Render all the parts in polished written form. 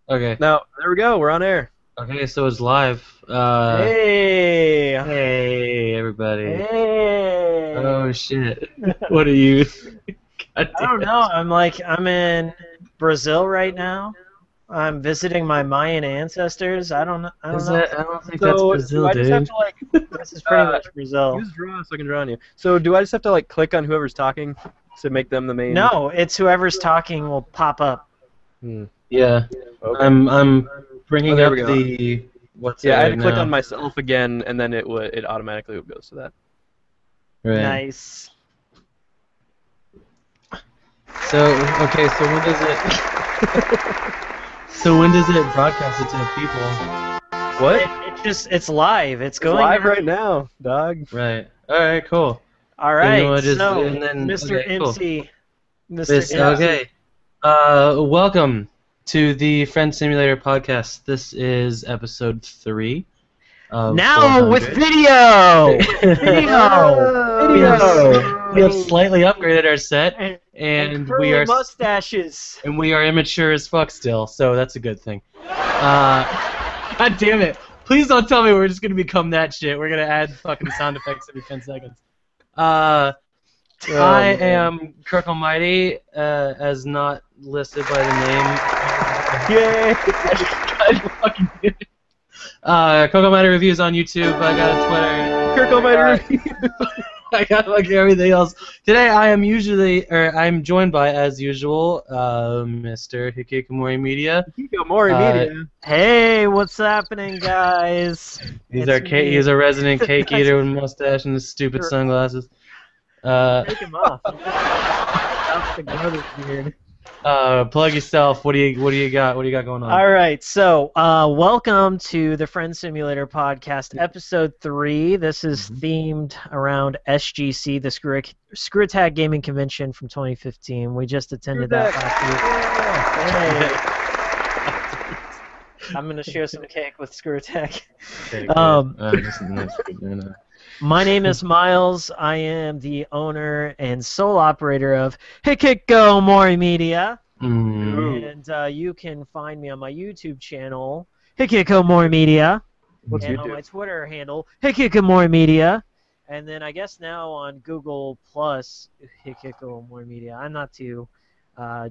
Okay. Now, there we go. We're on air. Okay, so it's live. Hey! Hey, everybody. Hey! Oh, shit. What are you? God I damn don't it. know. I'm in Brazil right now. I'm visiting my Mayan ancestors. I don't know. I don't think that's So, do Brazil, I just have dude. to, like, This is pretty uh, much Brazil. use draw so I can draw on you? So, do I just have to, like, click on whoever's talking to make them the main? No, it's whoever's talking will pop up. Yeah. Okay. I'm bringing there up we go. the... What's it Yeah, I had right to click now? on myself again, and then it automatically goes to that. Right. Nice. So, okay, so when does it... So when does it broadcast it to the people? What? It's live. It's going live on. right now, dog. Right. Alright, cool. All Then right. we'll just- So, and then- Mr. okay, cool. MC. Mr. This, MC. okay. Welcome to the Friend Simulator podcast. This is episode 3 of Now 400. with video! Video! We have slightly upgraded our set, and we are mustaches. and we are immature as fuck still, so that's a good thing. God damn it! Please don't tell me we're just gonna become that shit. We're gonna add fucking sound effects every 10 seconds. I am Kirk Almighty, as not listed by the name. Yay! God fucking did it. Coco Matter Reviews on YouTube. I got a Twitter. Kirk Almighty. I got fucking everything else. Today I'm joined by, as usual, Mr. Hikikomori Media. Hikikomori Media. Hey, what's happening, guys? He's It's me. he's a resident cake eater with a mustache and his stupid Sure. sunglasses. Take him off. That's the garbage beard. Plug yourself. What do you got? What do you got going on? All right, so welcome to the Friend Simulator podcast, episode 3. This is themed around SGC, the Screw Attack Gaming Convention from 2015. We just attended that last week. Hey. I'm going to share some cake with Screw Attack. Okay, good. My name is Miles. I am the owner and sole operator of Hikikomori Media. And you can find me on my YouTube channel, Hikikomori Media, and on my Twitter handle, Hikikomori Media, and then I guess now on Google Plus, Hikikomori Media. I'm not too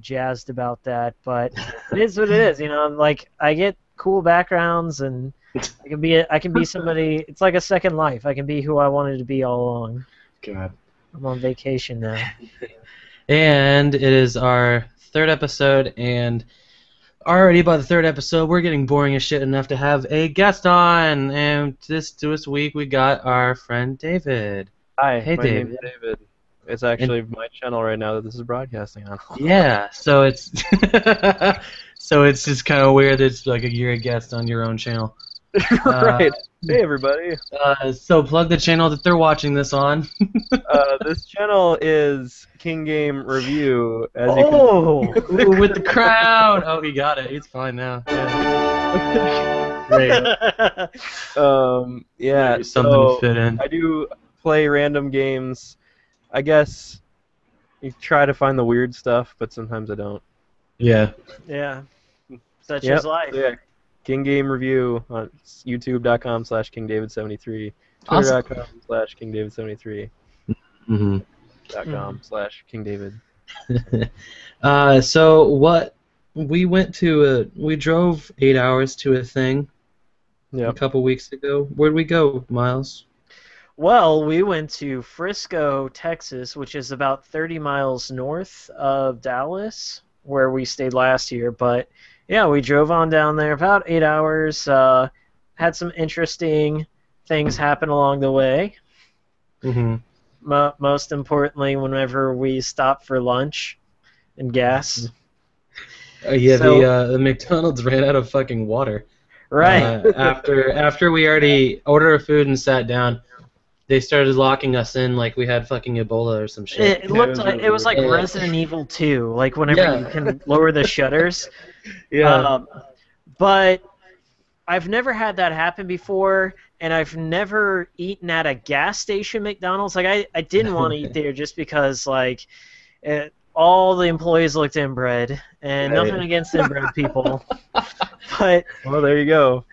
jazzed about that, but it is what it is. You know, like I get cool backgrounds, and I can be somebody. It's like a second life. I can be who I wanted to be all along. God. I'm on vacation now. And it is our 3rd episode, and already by the 3rd episode, we're getting boring as shit enough to have a guest on. And this week, we got our friend David. Hi, Hey, my David. name's David. It's actually my channel right now that this is broadcasting on. Yeah, so it's so it's just kind of weird that it's like you're a guest on your own channel. Right. Hey, everybody. So plug the channel that they're watching this on. This channel is King Game Review. As Oh! Ooh, with the crown. Oh, he got it. He's fine now. Yeah. Great. Yeah. Maybe something to fit in. I do play random games. I guess you try to find the weird stuff, but sometimes I don't. Yeah. Yeah. Such is life. So yeah. King Game Review on youtube.com/KingDavid73, Awesome. twitter.com/KingDavid73, Mm-hmm. .com/KingDavid. So what we went to we drove 8 hours to a thing a couple weeks ago. Where'd we go, Miles? Well, we went to Frisco, Texas, which is about 30 miles north of Dallas, where we stayed last year. But yeah, we drove on down there about 8 hours. Had some interesting things happen along the way. Mm-hmm. Most importantly, whenever we stopped for lunch and gas. Yeah, So- the McDonald's ran out of fucking water. Right. After we already ordered our food and sat down, they started locking us in like we had fucking Ebola or some shit. It looked like it was like Yeah. Resident Evil 2, like whenever Yeah. you can lower the shutters. Yeah. But I've never had that happen before, and I've never eaten at a gas station McDonald's. Like I didn't want to eat there just because like all the employees looked inbred, and Right. nothing against inbred people. But Well, there you go.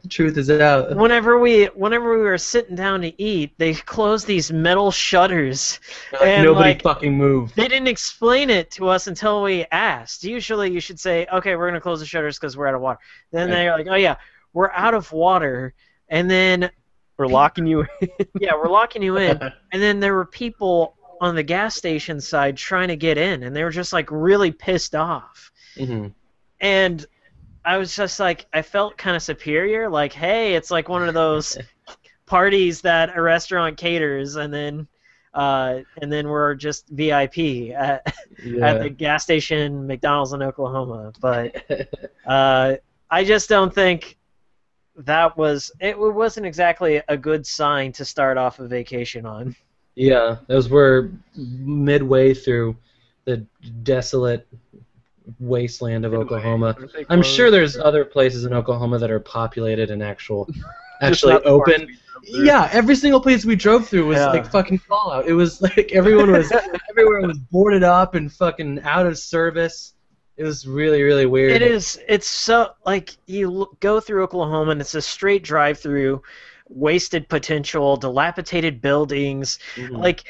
Truth is out. whenever we were sitting down to eat, they closed these metal shutters, and Nobody fucking moved. they didn't explain it to us until we asked. Usually, you should say, "Okay, we're gonna close the shutters because we're out of water." Then they're like, "Oh yeah, we're out of water," and then We're locking you in. yeah, we're locking you in. And then there were people on the gas station side trying to get in, and they were just like really pissed off. Mhm. And I was just like, I felt kind of superior, like, hey, it's like one of those parties that a restaurant caters, and then we're just VIP at the gas station McDonald's in Oklahoma. But I just don't think it wasn't exactly a good sign to start off a vacation on. Yeah, those were midway through the desolate wasteland of Oklahoma. I'm sure there's other places in Oklahoma that are populated and actually open. Yeah, every single place we drove through was like fucking Fallout. It was like everywhere was boarded up and fucking out of service. It was really, really weird. It is. It's so like you go through Oklahoma and it's a straight drive-through, wasted potential, dilapidated buildings. Mhm. Like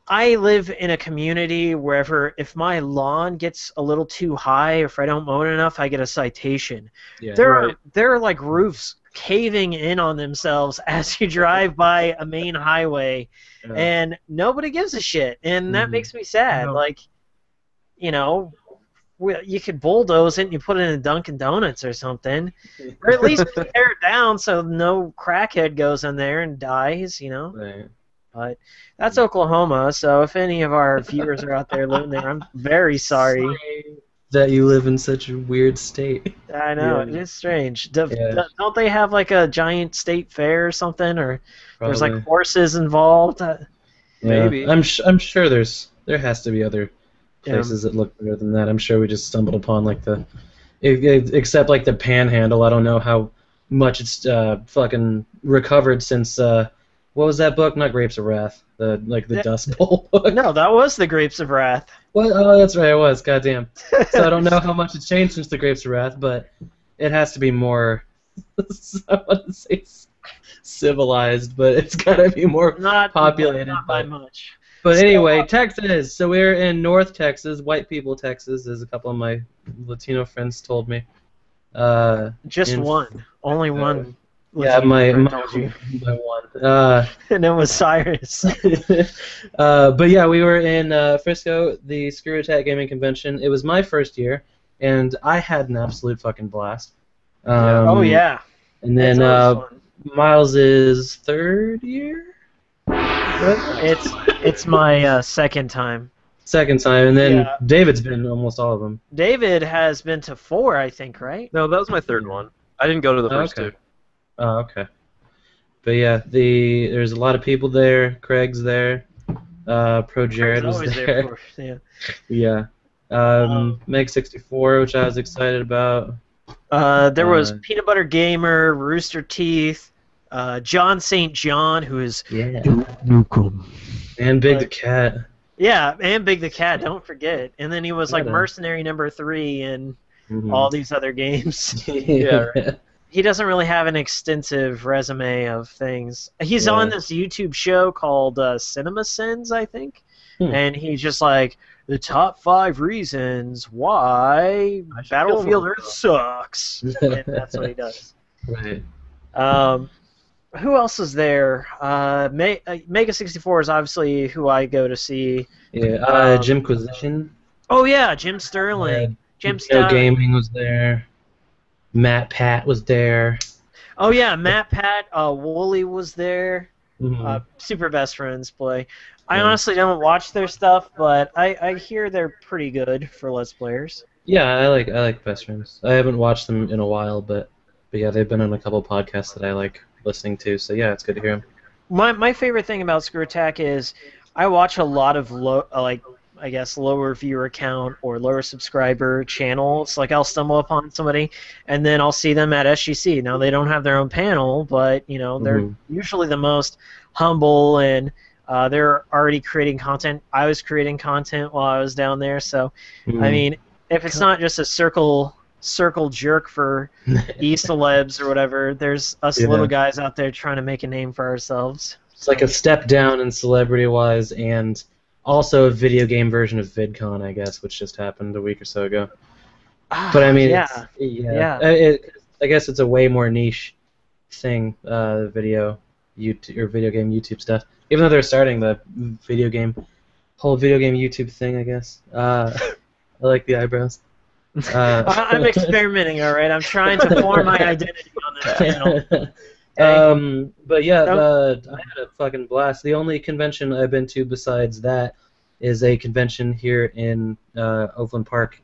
I live in a community wherever if my lawn gets a little too high, or if I don't mow it enough, I get a citation. Yeah. There are like roofs caving in on themselves as you drive by a main highway, and nobody gives a shit, and that makes me sad. Like, you know, you could bulldoze it and you put it in a Dunkin' Donuts or something, or at least tear it down so no crackhead goes in there and dies, you know. Right. But that's Oklahoma, so if any of our viewers are out there living there, I'm very sorry that you live in such a weird state. I know, it is strange. Don't they have like a giant state fair or something, or there's like horses involved? Maybe. I'm sure there has to be other places that look better than that. I'm sure we just stumbled upon like except like the Panhandle. I don't know how much it's fucking recovered since what was that book? Not Grapes of Wrath. The Dust Bowl book. No, that was the Grapes of Wrath. What? Oh, that's right. It was. Goddamn. So I don't know how much it's changed since the Grapes of Wrath, but it has to be more. I want to say civilized, but it's gotta be more populated. Not by much. But anyway, Texas. So we're in North Texas, white people Texas, as a couple of my Latino friends told me. Just one. Only one. Yeah, my one. And it was Cyrus. But yeah, we were in Frisco, the Screw Attack Gaming Convention. It was my first year, and I had an absolute fucking blast. Oh yeah. And then Miles' third year. It's my second time. Second time, and then David's been almost all of them. David has been to 4, I think, right? No, that was my third one. I didn't go to the first two. Oh, okay. But yeah, there's a lot of people there. Craig's there. Pro Jared was there. Yeah. Meg 64, which I was excited about. There was Peanut Butter Gamer, Rooster Teeth, John St. John, who is and Big the Cat. Yeah, and Big the Cat, don't forget. And then he was like Mercenary number 3 and all these other games. Yeah, right. He doesn't really have an extensive resume of things. He's on this YouTube show called Cinema Sins, I think. And he's just like, the top 5 reasons why Battlefield Earth sucks. And that's what he does. Right. Who else is there? Mega 64 is obviously who I go to see. Yeah, Jimquisition. Oh yeah, Jim Sterling. Jim Sterling. Gaming was there. Matt Pat was there. Oh yeah, Matt Pat. Wooly was there. Super Best Friends play. I honestly don't watch their stuff, but I hear they're pretty good for Let's Players. Yeah, I like Best Friends. I haven't watched them in a while, but yeah, they've been on a couple podcasts that I like listening to. So yeah, it's good to hear them. My favorite thing about Screw Attack is I watch a lot of lower viewer count or lower subscriber channels. Like I'll stumble upon somebody and then I'll see them at SGC. Now they don't have their own panel, but you know they're usually the most humble and they're already creating content. I was creating content while I was down there, so I mean, if it's not just a circle circle jerk for e-celebs or whatever. There's us Yeah. little guys out there trying to make a name for ourselves. It's like a step down in celebrity-wise, and also a video game version of VidCon, I guess, which just happened a week or so ago. But I mean, yeah. I guess it's a way more niche thing, video game YouTube stuff. Even though they're starting the whole video game YouTube thing, I guess. I like the eyebrows. I'm experimenting, all right. I'm trying to form my identity on this channel. Okay. But yeah, I had a fucking blast. The only convention I've been to besides that is a convention here in Overland Park.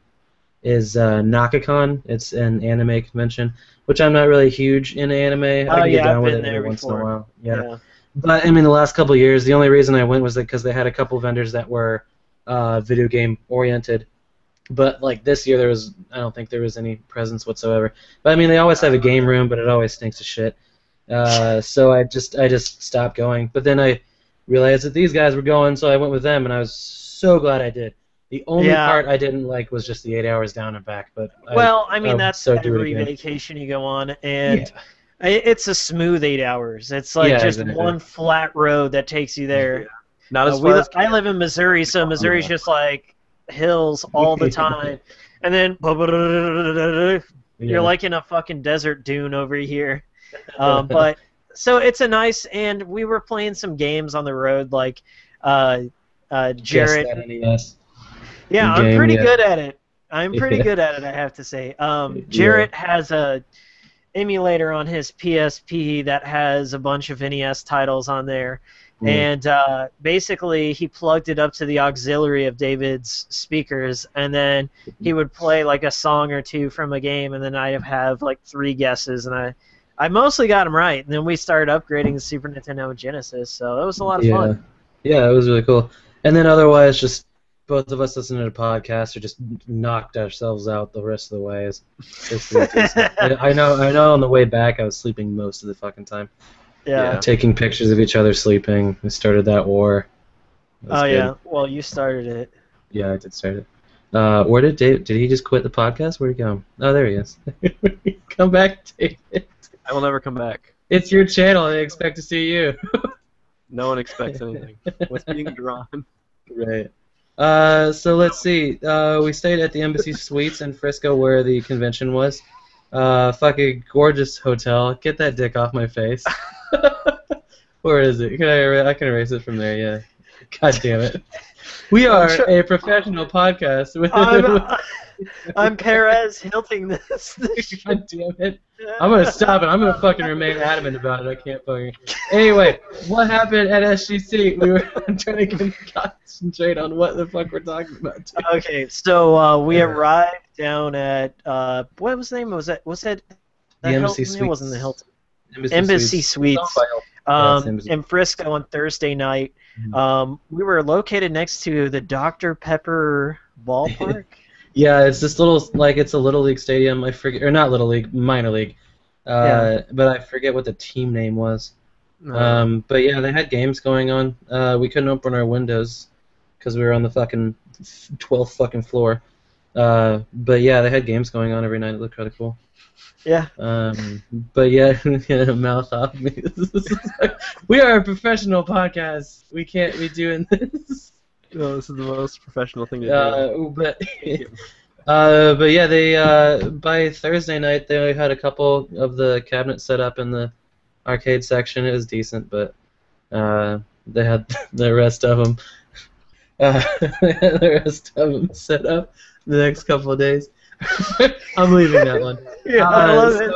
Is Nakacon. It's an anime convention, which I'm not really huge into anime. I can get down with it every once in a while. Yeah. But I mean, the last couple of years, the only reason I went was because they had a couple vendors that were video game oriented. But like this year, I don't think there was any presence whatsoever. But I mean, they always have a game room, but it always stinks of shit. So I just stopped going. But then I realized that these guys were going, so I went with them, and I was so glad I did. The only part I didn't like was just the 8 hours down and back. But I mean, that's every vacation you go on, and it's a smooth 8 hours. It's like just one flat road that takes you there. Yeah. Not as far as I live in Missouri, so Missouri's just like hills all the time, and then you're like in a fucking desert dune over here. But so it's a nice, and we were playing some games on the road, like Jarrett. Yeah, I'm pretty good at it. I'm pretty good at it, I have to say. Jarrett has a emulator on his PSP that has a bunch of NES titles on there. And basically, he plugged it up to the auxiliary of David's speakers, and then he would play like a song or two from a game, and then I'd have like 3 guesses, and I mostly got them right. And then we started upgrading the Super Nintendo and Genesis, so that was a lot of fun. Yeah, it was really cool. And then otherwise, just both of us listening to podcasts or just knocked ourselves out the rest of the way. I know on the way back I was sleeping most of the fucking time. Yeah. Taking pictures of each other sleeping. We started that war. Yeah. Well, you started it. Yeah, I did start it. Where did Dave? Did he just quit the podcast? Where'd he go? Oh, there he is. Come back, David. I will never come back. It's your channel. I expect to see you. No one expects anything. What's being drawn? Right. So let's see. We stayed at the Embassy Suites in Frisco, where the convention was. Fucking gorgeous hotel. Get that dick off my face. Where is it? I can erase it from there. Yeah. God damn it. We are a professional podcast. I'm Perez Hilting this. God damn it. I'm gonna stop it. I'm gonna fucking remain adamant about it. I can't fucking. Anyway, what happened at SGC? We were trying to concentrate on what the fuck we're talking about. Too. Okay, so we arrived down at what was the name? Was that the Embassy Suites? It wasn't the Hilton. Embassy Suites. In Frisco on Thursday night. We were located next to the Dr. Pepper ballpark. Yeah, it's this it's a Little League stadium. I forget, or not Little League, minor league. But I forget what the team name was. But yeah, they had games going on. We couldn't open our windows because we were on the fucking 12th fucking floor. But yeah, they had games going on every night. It looked kind of cool. Yeah. But yeah, mouth off me. We are a professional podcast. We can't be doing this. No, this is the most professional thing to do. But yeah, they by Thursday night they had a couple of the cabinets set up in the arcade section. It was decent, but they had the rest of them. The rest of them set up the next couple of days. I'm leaving that one. Yeah, I love it.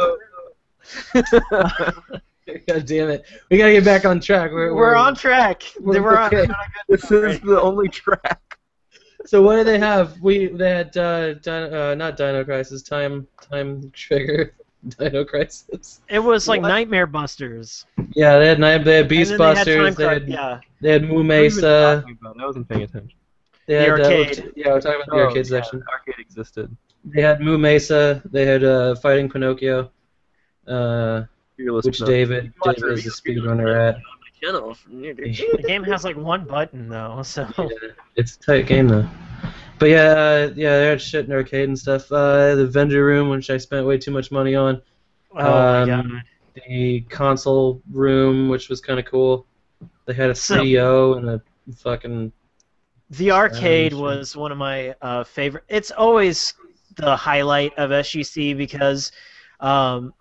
God damn it! We gotta get back on track. We're on track. Okay. This is the only track. So what did they have? They had not Dino Crisis, Time Trigger, Dino Crisis. It was like Nightmare Busters. Yeah, they had Beast Busters. They had Moo Mesa. I wasn't paying attention. They had, the arcade. We're talking about the arcade section. The arcade existed. They had Moo Mesa. They had Fighting Pinocchio. Which David is a speedrunner at. The game has like one button though, so. Yeah, it's a tight game though. But yeah, they had shit in arcade and stuff. The vendor room, which I spent way too much money on. Oh my god. The console room, which was kind of cool. They had a So 3DO and a fucking. the arcade shit. was one of my favorite. It's always the highlight of SGC because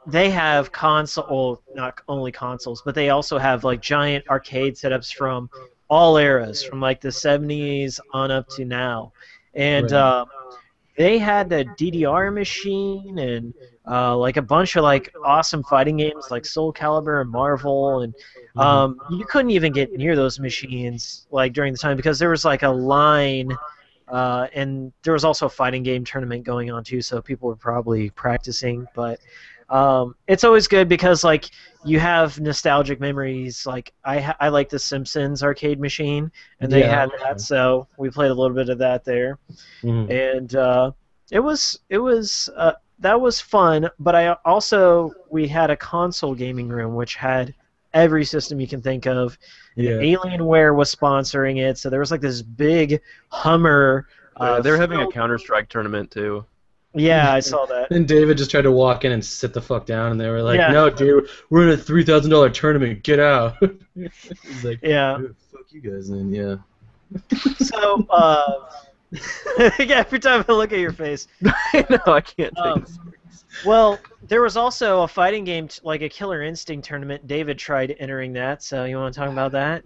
they have console, not only consoles, but they also have like giant arcade setups from all eras, from like the 70s on up to now. And Right. they had the DDR machine and like a bunch of like awesome fighting games like Soul Calibur and Marvel, and you couldn't even get near those machines like during the time because there was like a line, and there was also a fighting game tournament going on too, so people were probably practicing. But it's always good because like you have nostalgic memories. Like I like the Simpsons arcade machine, and they Yeah. had that, so we played a little bit of that there. Mhm. And it was that was fun. But we had a console gaming room which had every system you can think of. And Yeah. Alienware was sponsoring it, so there was like this big Hummer. They're having a Counter-Strike tournament too. Yeah, I saw that. And David just tried to walk in and sit the fuck down, and they were like, Yeah. "No, dude, we're in a $3,000 tournament. Get out." He's like, Yeah. "Dude, fuck you guys, then." Yeah. So every time I look at your face. I know, I can't take this. Well, there was also a fighting game, like a Killer Instinct tournament. David tried entering that, so you want to talk about that?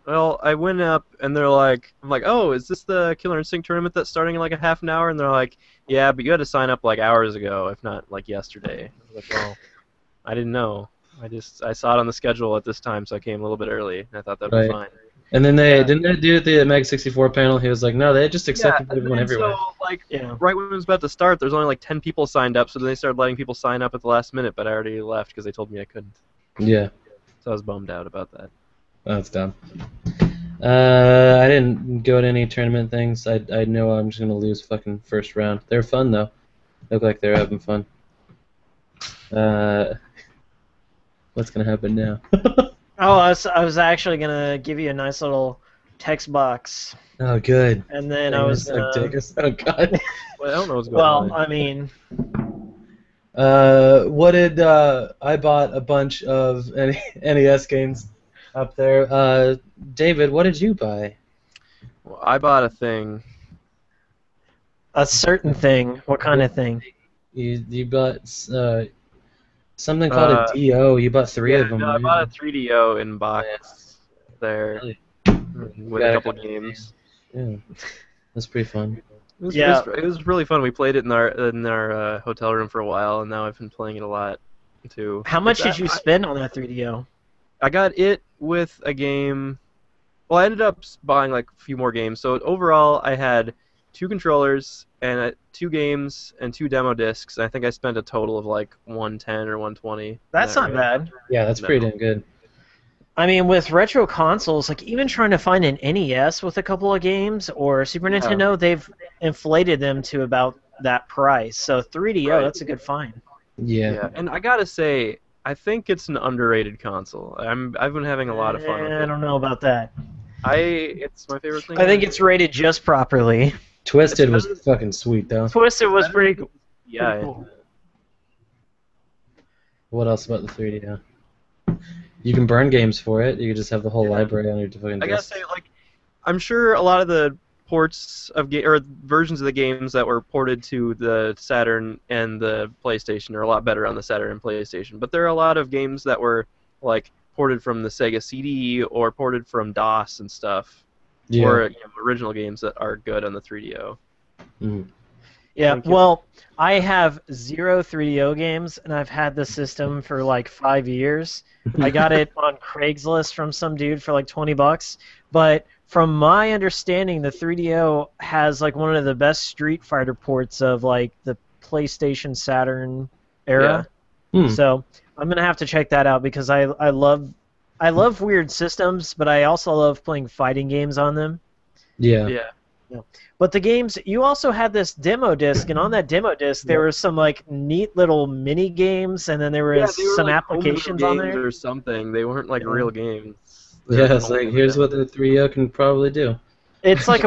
Well, I went up and they're like, I'm like, oh, is this the Killer Instinct tournament that's starting in like a half an hour? And they're like, yeah, but you had to sign up like hours ago, if not like yesterday. I was like, well, I didn't know. I saw it on the schedule at this time, so I came a little bit early. And I thought that'd be fine. And then didn't they do at the Meg 64 panel? He was like, "No, they just accepted everyone everywhere." So like, right when it was about to start, there's only like 10 people signed up, so then they started letting people sign up at the last minute, but I already left because they told me I couldn't. Yeah. So I was bummed out about that. That's dumb. I didn't go to any tournament things. I know I'm just gonna lose fucking first round. They're fun though. Look like they're having fun. What's gonna happen now? Oh, I was actually gonna give you a nice little text box. Oh, good. And then I was gonna. Oh God. Well, I don't know what's going on. Well, I mean. What did I bought a bunch of NES games up there. David, what did you buy? Well, I bought a thing. A certain thing. What kind of thing? You bought something called a DO. You bought three of them. No, I bought a 3DO in box there Really? with a couple games. Yeah, that's pretty fun. It was really fun. We played it in our hotel room for a while, and now I've been playing it a lot too. How much did you spend on that 3DO? I got it with a game. Well, I ended up buying like a few more games. So overall, I had 2 controllers and 2 games and 2 demo discs. And I think I spent a total of like 110 or 120. That's not bad. Yeah, that's pretty damn good. I mean, with retro consoles, like even trying to find an NES with a couple of games or Super Nintendo, they've inflated them to about that price. So 3DO, that's a good find. Yeah. And I gotta say, I think it's an underrated console. I've been having a lot of fun with it. I don't know about that. It's my favorite thing. I think it's rated just properly. Twisted was fucking sweet though. Twisted was pretty cool. Yeah. Pretty cool. What else about the 3DO? You can burn games for it. You can just have the whole library on your fucking I gotta disc. say, like, I'm sure a lot of the ports of or versions of the games that were ported to the Saturn and the PlayStation are a lot better on the Saturn and PlayStation. But there are a lot of games that were like ported from the Sega CD or ported from DOS and stuff, or original games that are good on the 3DO. Mm. Yeah, well, I have 0 3DO games, and I've had the system for like 5 years. I got it on Craigslist from some dude for like $20, but from my understanding, the 3DO has like one of the best Street Fighter ports of like the PlayStation Saturn era. Yeah. So I'm gonna have to check that out because I love weird systems, but I also love playing fighting games on them. Yeah. But the games, you also had this demo disc, and on that demo disc there were some like neat little mini games, and then there was some like applications on there or something. They weren't like real games. Yeah, it's like here's what the 3DO can probably do. It's like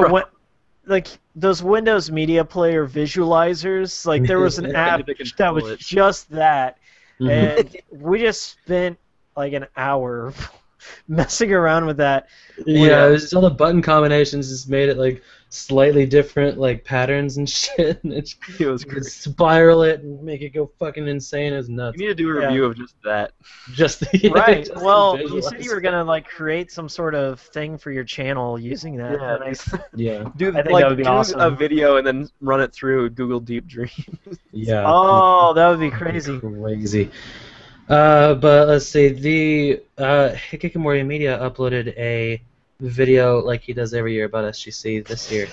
like those Windows Media Player visualizers. Like there was an app that was just that, and we just spent like an hour messing around with that. Yeah, it was just all the button combinations just made it like slightly different like patterns and shit. And it was could spiral it and make it go fucking insane. It was nuts. You need to do a review of just that. Right. Just well, you said you were gonna like create some sort of thing for your channel using that. Yeah. I think that would be awesome. A video and then run it through Google Deep Dreams. Yeah. Oh, that would be crazy. Crazy. But let's see. The Hikikomori Media uploaded a video like he does every year about SGC this year.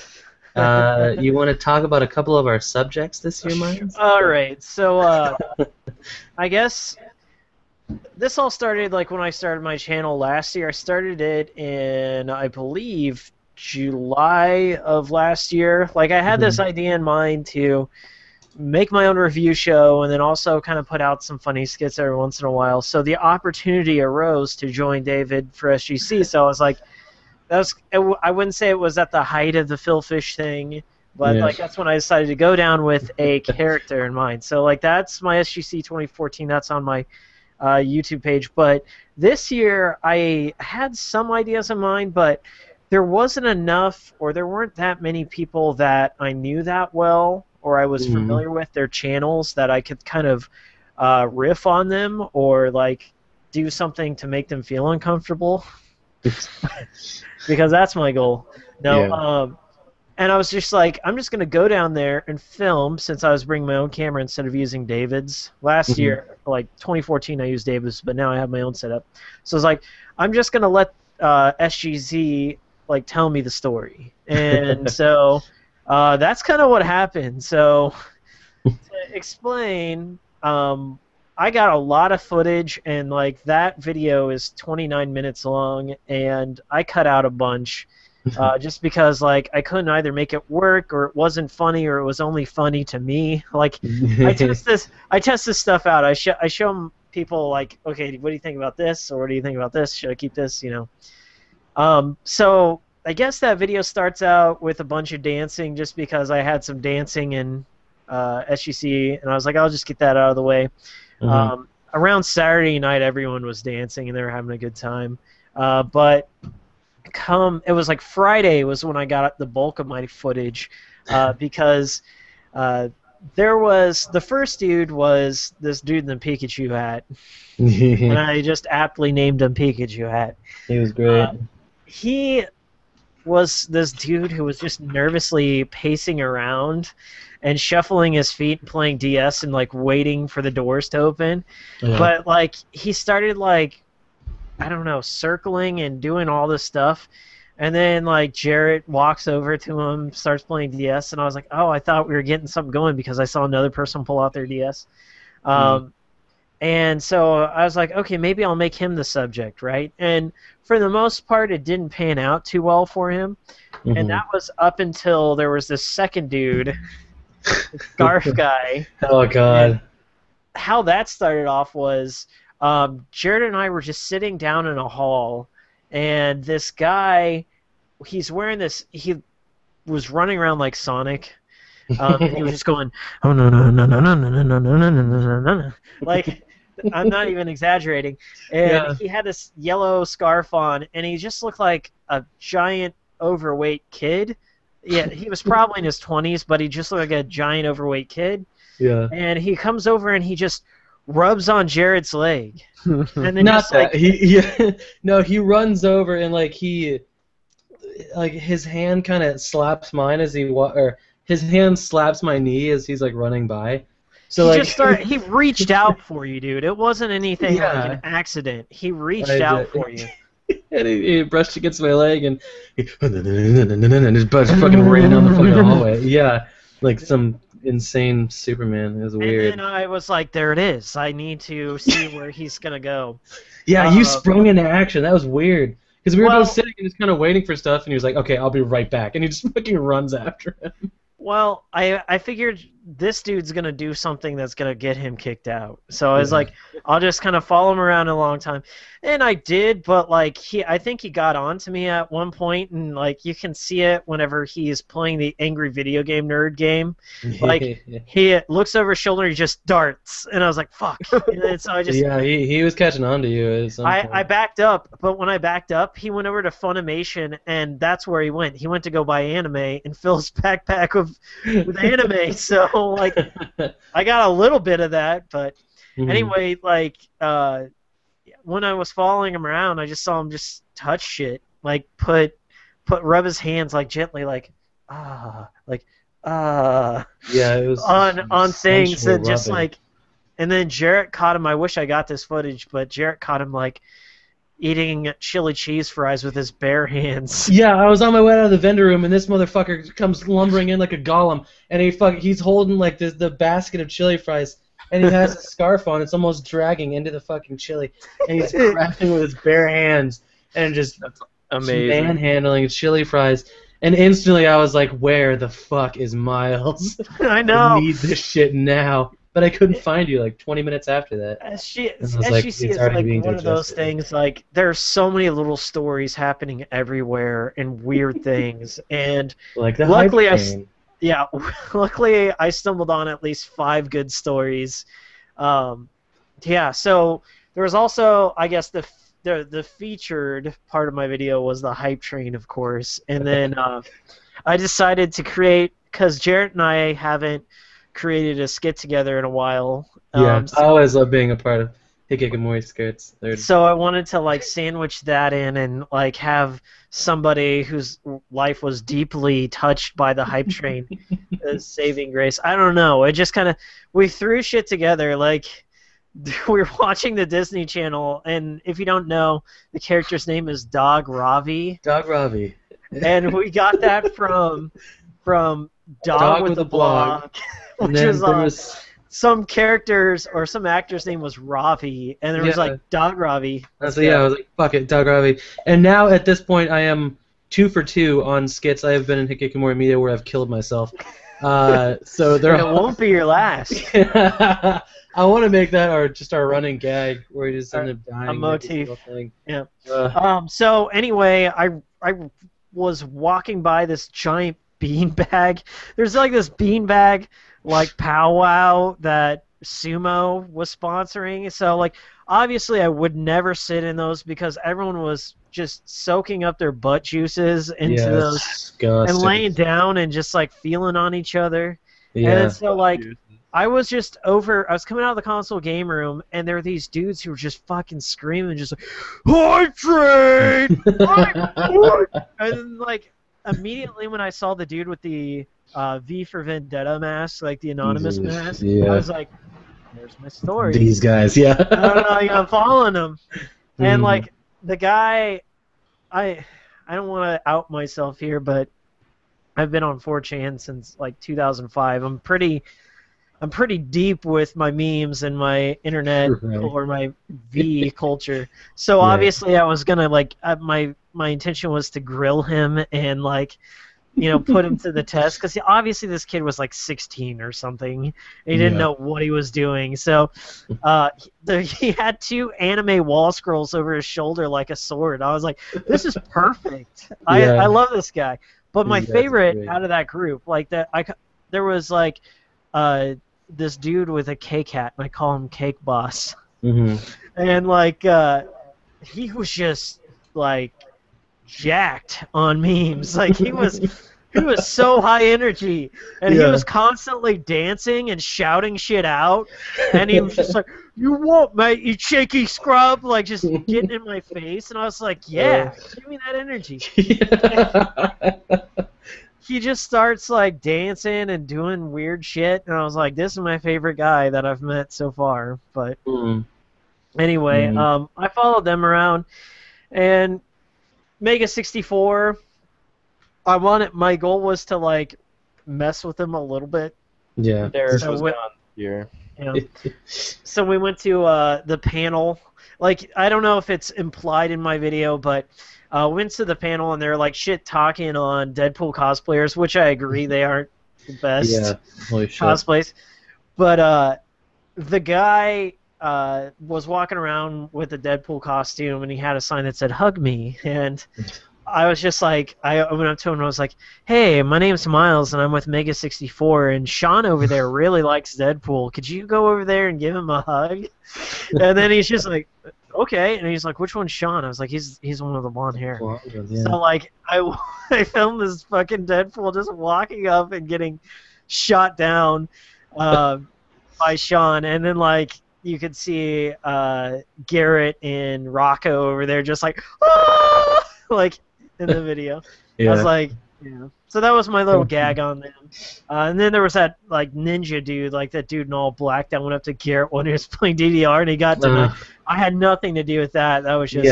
You want to talk about a couple of our subjects this year, Myers? All right. So I guess this all started like when I started my channel last year. I started it in, I believe, July of last year. Like I had this idea in mind to make my own review show and then also kind of put out some funny skits every once in a while. So the opportunity arose to join David for SGC. So I was like, I wouldn't say it was at the height of the Phil Fish thing, but like that's when I decided to go down with a character in mind. So like that's my SGC 2014. That's on my YouTube page. But this year I had some ideas in mind, but there wasn't enough, or there weren't that many people that I knew that well, or I was familiar with their channels that I could kind of riff on them or like do something to make them feel uncomfortable. Because that's my goal. No, and I was just like, I'm just gonna go down there and film since I was bringing my own camera instead of using David's. Last year, like 2014, I used David's, but now I have my own setup. So it's like, I'm just gonna let SGZ like tell me the story, and so. That's kind of what happened. So, to explain, I got a lot of footage, and like that video is 29 minutes long, and I cut out a bunch, just because like I couldn't either make it work, or it wasn't funny, or it was only funny to me. Like I test this stuff out. I show people like, okay, what do you think about this, or what do you think about this? Should I keep this? You know. So. I guess that video starts out with a bunch of dancing just because I had some dancing in SGC, and I was like, I'll just get that out of the way. Around Saturday night, everyone was dancing, and they were having a good time. But it was like Friday was when I got the bulk of my footage because there was the first dude was this dude in the Pikachu hat, and I just aptly named him Pikachu hat. He was great. He was this dude who was just nervously pacing around and shuffling his feet and playing DS and like waiting for the doors to open. But like he started like, I don't know, circling and doing all this stuff, and then like Jarrett walks over to him, starts playing DS, and I was like, oh, I thought we were getting something going because I saw another person pull out their DS. And so I was like, okay, maybe I'll make him the subject, right? And for the most part, it didn't pan out too well for him. And that was up until there was this second dude, Scarf guy. Oh, God. And how that started off was Jared and I were just sitting down in a hall, and this guy, he's wearing this, he was running around like Sonic. And he was just going, oh no no no no no no no no no no no no, like I'm not even exaggerating. And he had this yellow scarf on, and he just looked like a giant overweight kid. Yeah, he was probably in his 20s, but he just looked like a giant overweight kid. Yeah. And he comes over and he just rubs on Jared's leg. And then not that. Like, he runs over and like his hand kind of slaps mine as his hand slaps my knee as he's like running by. So he reached out for you, dude. It wasn't anything like an accident. He reached out for you. And he brushed against my leg and his butt's fucking ran down the fucking hallway. Yeah, like some insane Superman. It was weird. And then I was like, there it is. I need to see where he's gonna go. Yeah, you sprung into action. That was weird. Because we were both sitting and just kind of waiting for stuff, and he was like, okay, I'll be right back. And he just fucking runs after him. Well, I figured this dude's gonna do something that's gonna get him kicked out. So I was Yeah. like, I'll just kind of follow him around a long time, and I did. But like I think he got on to me at one point, and like you can see it whenever he is playing the angry video game nerd game. Like he looks over his shoulder, he just darts, and I was like, fuck. And so I just Yeah, he was catching on to you at some point. I backed up, but when I backed up, he went over to Funimation, and that's where he went. He went to go buy anime and fill his backpack with anime. So, like, I got a little bit of that, but anyway, like, when I was following him around, I just saw him just touch shit, like rub his hands like gently, like Yeah, it was on things sensual that just rubbing. like. And then Jarrett caught him. I wish I got this footage, but Jarrett caught him like eating chili cheese fries with his bare hands. Yeah, I was on my way out of the vendor room, and this motherfucker comes lumbering in like a golem, and he's holding like the basket of chili fries, and he has a scarf on. It's almost dragging into the fucking chili, and he's grabbing with his bare hands and just Amazing. manhandling chili fries. And instantly, I was like, "Where the fuck is Miles? I know. I need this shit now." But I couldn't find you like 20 minutes after that. SGC is like one of those things. Like there's so many little stories happening everywhere and weird things. And Like the luckily, hype train. luckily I stumbled on at least 5 good stories. Yeah. So there was also, I guess, the featured part of my video was the hype train, of course. And then I decided to create, because Jarrett and I haven't created a skit together in a while. Yeah, I always love being a part of Hikikomori skirts. So I wanted to like sandwich that in and like have somebody whose life was deeply touched by the hype train as saving grace. I don't know. It just kind of, we threw shit together. Like we were watching the Disney Channel, and if you don't know, the character's name is Dog Ravi. Dog Ravi. And we got that from Dog with a Blog. And Which then was, there was some characters or some actor's name was Ravi, and there was like Dog Ravi. So yeah, I was like, fuck it, Dog Ravi. And now at this point, I am 2 for 2 on skits. I have been in Hikikomori media where I've killed myself. So there. It won't be your last. I want to make that our running gag where you just end up dying. A motif. Thing. Yeah. So anyway, I was walking by this giant beanbag. There's like this beanbag like powwow that Sumo was sponsoring. So like obviously I would never sit in those because everyone was just soaking up their butt juices into those disgusting. and laying down and just like feeling on each other. Yeah. And then, so like I was coming out of the console game room, and there were these dudes who were just fucking screaming, just like, "Hype train!" And then, like, immediately when I saw the dude with the V for Vendetta mask, like the anonymous mask, I was like, "There's my story." These guys, yeah. I'm following them, and like the guy, I don't want to out myself here, but I've been on 4chan since like 2005. I'm pretty deep with my memes and my internet or my V culture. So obviously I was gonna like my intention was to grill him and like put him to the test because obviously this kid was like 16 or something. He didn't know what he was doing. So he had 2 anime wall scrolls over his shoulder like a sword. I was like, this is perfect. I love this guy. But my favorite out of that group, like there was like this dude with a cake hat, and I call him Cake Boss. And like he was just like jacked on memes. Like he was so high energy, and he was constantly dancing and shouting shit out, and he was just like, "You won't, mate, you cheeky scrub!" Like just getting in my face, and I was like, "Yeah, give me that energy." He just starts like dancing and doing weird shit, and I was like, "This is my favorite guy that I've met so far." But anyway, I followed them around, and Mega 64. My goal was to like mess with them a little bit. Yeah. Derek was gone here. So we went to the panel. Like I don't know if it's implied in my video, but went to the panel and they're like shit talking on Deadpool cosplayers, which I agree they aren't the best Yeah. Holy shit. cosplays. But the guy was walking around with a Deadpool costume, and he had a sign that said "Hug me," and I was just like, I went up to him and I was like, "Hey, my name's Miles, and I'm with Mega64, and Sean over there really likes Deadpool. Could you go over there and give him a hug?" And then he's just like, "Okay," and he's like, "Which one's Sean?" I was like, "He's one with the blonde hair." Yeah. So like, I filmed this fucking Deadpool just walking up and getting shot down by Sean, and then like you could see Garrett and Rocco over there just like, "Ah!" like in the video. I was like, yeah. So that was my little gag on them. And then there was that like ninja dude, like that dude in all black that went up to Garrett when he was playing DDR, and he got denied. I had nothing to do with that. That was just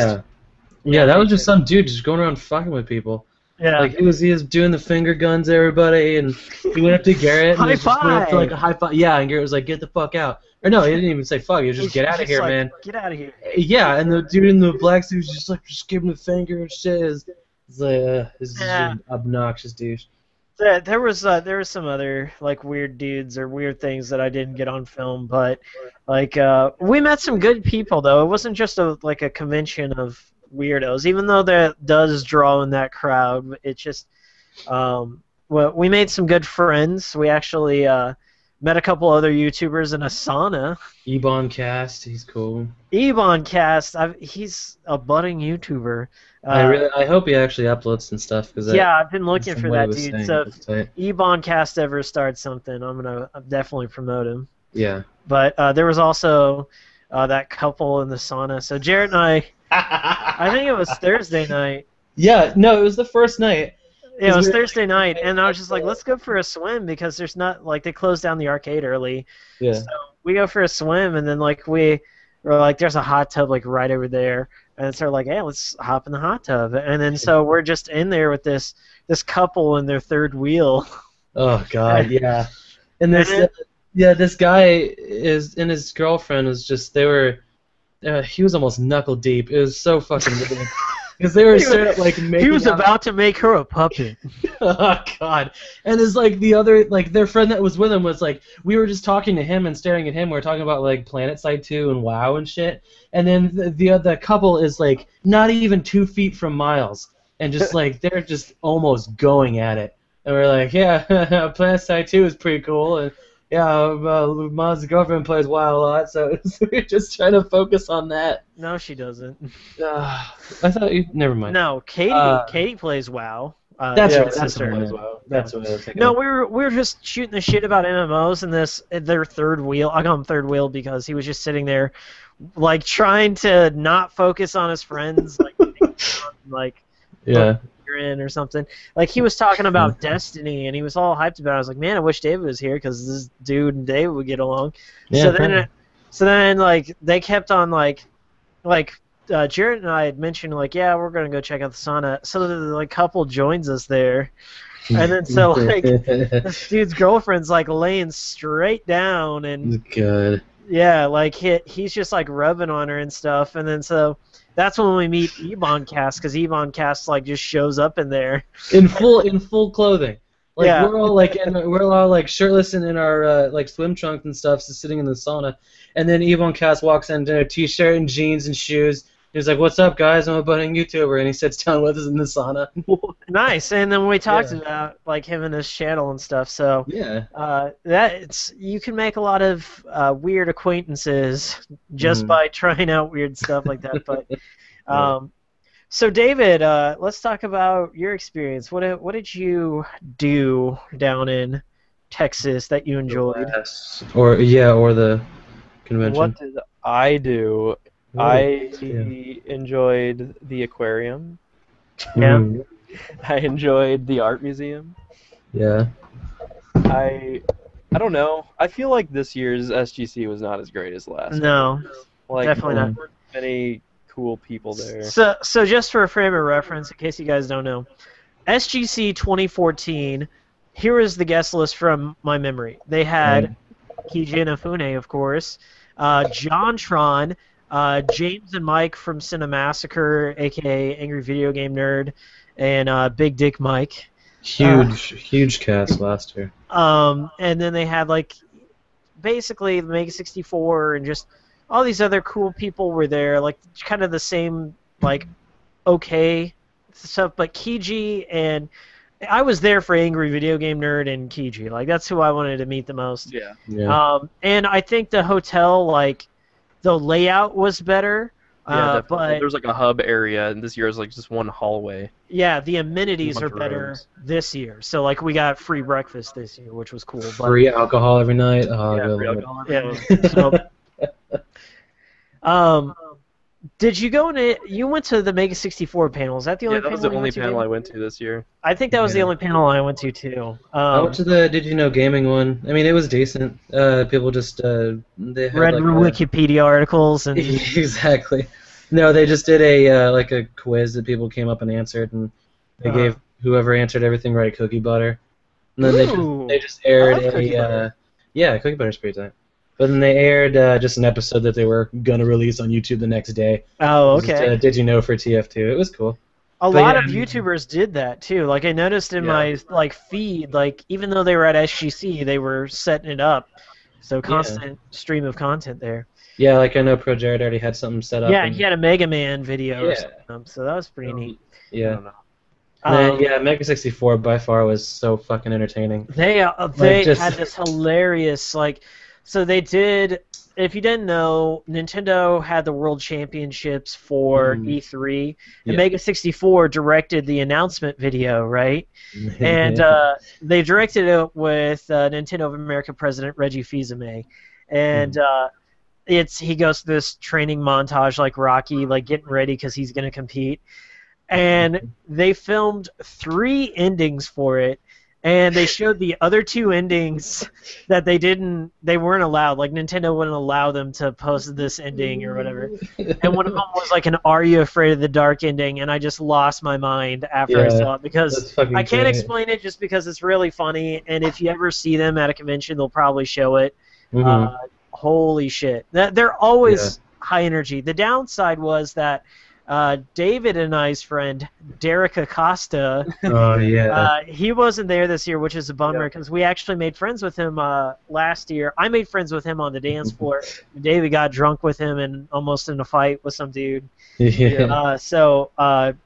yeah. That was just some dude just going around fucking with people. Yeah. Like he was doing the finger guns to everybody, and he went up to Garrett and High just went up to like a five! high five. Yeah, and Garrett was like, "Get the fuck out!" Or no, he didn't even say fuck. He was just, "Get out of here, like, man." Get out of here. Yeah, and the dude in the black suit was just like, just give him the finger and shit. It's like, this is an obnoxious douche. There was some other like weird dudes or weird things that I didn't get on film, but like we met some good people though. It wasn't just like a convention of weirdos, even though that does draw in that crowd. It's just well, we made some good friends. We actually met a couple other YouTubers in a sauna. Ebon Cast, he's cool. Ebon Cast, he's a budding YouTuber. I hope he actually uploads some stuff because I've been looking for that dude. So if Ebon Cast ever starts something, I'm gonna definitely promote him. Yeah. But there was also that couple in the sauna. So Jared and I think it was Thursday night. Yeah, no, it was the first night. Yeah, it was Thursday night, and I was just like, let's go for a swim because there's not like they closed down the arcade early. Yeah. So we go for a swim, and then like we were like, there's a hot tub like right over there. And so we're like, hey, let's hop in the hot tub. And then so we're just in there with this couple in their third wheel. Oh God, yeah. And this guy and his girlfriend was just he was almost knuckle deep. It was so fucking ridiculous. Because they were straight up like making He was about to make her a puppet. Oh God! And it's like the other, like their friend that was with him was like, we were just talking to him and staring at him. We were talking about like PlanetSide 2 and WoW and shit. And then the couple is like not even 2 feet from Miles, and just like they're just almost going at it. And we're like, yeah, PlanetSide 2 is pretty cool, and yeah, Miles' girlfriend plays WoW a lot, so we're just trying to focus on that. No, she doesn't. I thought never mind. No, Katie plays WoW. That's right. That's her. That's what I was thinking. No, we were just shooting the shit about MMOs and their third wheel. I call him third wheel because he was just sitting there, like trying to not focus on his friends, like yeah. In or something. Like he was talking about Destiny and he was all hyped about it. I was like, man, I wish David was here because this dude and David would get along. Yeah, so then like they kept on like Jared and I had mentioned like, yeah, we're gonna go check out the sauna. So the like couple joins us there, and then so like this dude's girlfriend's like laying straight down and good. Yeah, like he's just like rubbing on her and stuff, and then so. That's when we meet Ebon Cast, because Ebon Cast like just shows up in there in full clothing. Like yeah. we're all like shirtless and in our like swim trunks and stuff, just sitting in the sauna. And then Ebon Cast walks in a t-shirt and jeans and shoes. He's like, "What's up, guys? I'm a budding YouTuber," and he sits down with us in the sauna. Nice. And then we talked about like him and his channel and stuff. So yeah, you can make a lot of weird acquaintances just by trying out weird stuff like that. But so David, let's talk about your experience. What did you do down in Texas that you enjoyed? Or the convention. What did I do? I enjoyed the aquarium. Yeah. I enjoyed the art museum. Yeah. I don't know. I feel like this year's SGC was not as great as last. No, like, definitely not. There weren't many cool people there. So just for a frame of reference, in case you guys don't know, SGC 2014. Here is the guest list from my memory. They had Kijin Afune, of course, JonTron. James and Mike from Cinemassacre, aka Angry Video Game Nerd, and Big Dick Mike. Huge cast last year. And then they had like basically the Mega 64 and just all these other cool people were there, like kind of the same like okay stuff, but Kiji and I was there for Angry Video Game Nerd and Kiji. Like that's who I wanted to meet the most. Yeah. And I think the hotel, like the layout was better. Yeah, but there's like a hub area, and this year is like just one hallway. yeah, the amenities Bunch are of better rooms. this year. So like we got free breakfast this year, which was cool. But, Free alcohol every night. Oh, Yeah, good free lord. alcohol. Yeah. So, did you go in? You went to the Mega 64 panel. Is that the only Yeah, that panel was the you only went to? panel I went to this year. I think that was the Yeah. only panel I went to too. I went to the Did You Know Gaming one. I mean, it was decent. People just they had read like Wikipedia articles and exactly. No, they just did a like a quiz that people came up and answered, and they gave whoever answered everything right cookie butter. And then Ooh, they just aired I love cookie butter. yeah, cookie butter's pretty tight. But then they aired just an episode that they were gonna release on YouTube the next day. Oh, It was okay. just, Did You Know for TF2? It was cool. A But lot yeah, of I mean- YouTubers did that too. Like I noticed in Yeah. my like feed, like even though they were at SGC, they were setting it up. So constant stream of content there. Yeah, like I know Pro Jared already had something set up. Yeah, and- he had a Mega Man video or Yeah. something, so that was pretty neat. I yeah. don't know. Yeah, Mega 64 by far was so fucking entertaining. They just- had this hilarious like, so they did. If you didn't know, Nintendo had the World Championships for E3, and Yeah. Mega 64 directed the announcement video, right? And they directed it with Nintendo of America President Reggie Fils-Aimé, and he goes through this training montage like Rocky, like getting ready because he's gonna compete, and they filmed 3 endings for it, and they showed the other 2 endings that they weren't allowed, like Nintendo wouldn't allow them to post this ending or whatever, and one of them was like an Are You Afraid of the Dark ending, and I just lost my mind after I Yeah, saw it because that's fucking I can't great. explain it just because it's really funny, and if you ever see them at a convention, they'll probably show it. Mhm. Holy shit. They're always high energy. The downside was that David and I's friend, Derek Acosta, Oh yeah. he wasn't there this year, which is a bummer because we actually made friends with him last year. I made friends with him on the dance floor. David got drunk with him and almost in a fight with some dude. Yeah. So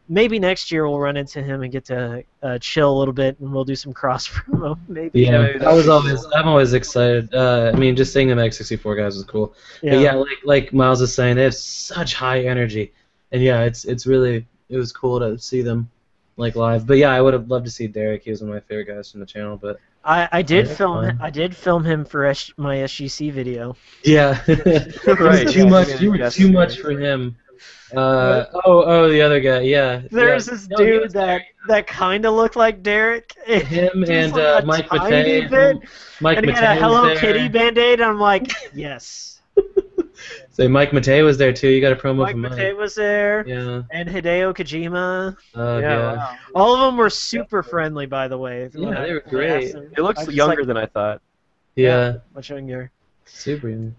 maybe next year we'll run into him and get to chill a little bit, and we'll do some cross promo. Maybe. Yeah, I'm always excited. I mean, just seeing the Mega 64 guys was cool. But yeah, like Miles is saying, they have such high energy, and yeah, it was cool to see them like live. But yeah, I would have loved to see Derek. He was one of my favorite guys from the channel. But I did that's film fine. I did film him for my SGC video. yeah, Right, too yeah, much. yeah, You were yes. too much for him. The other guy. Yeah. There's yeah. this No, he dude was that kind of looked like Derek. him Just and like a Mike tiny Matei. bit, Mike and he Matei had a Hello was Kitty there. Band-Aid. I'm like, yes. So Mike Matei was there too. You got a promo Mike from Mike. Matei was there, Yeah. and Hideo Kojima. Yeah. Wow. All of them were super friendly, by the way. Yeah, they were When I great. asked them. It looks I was younger like, than I thought. Yeah. much younger. Super young.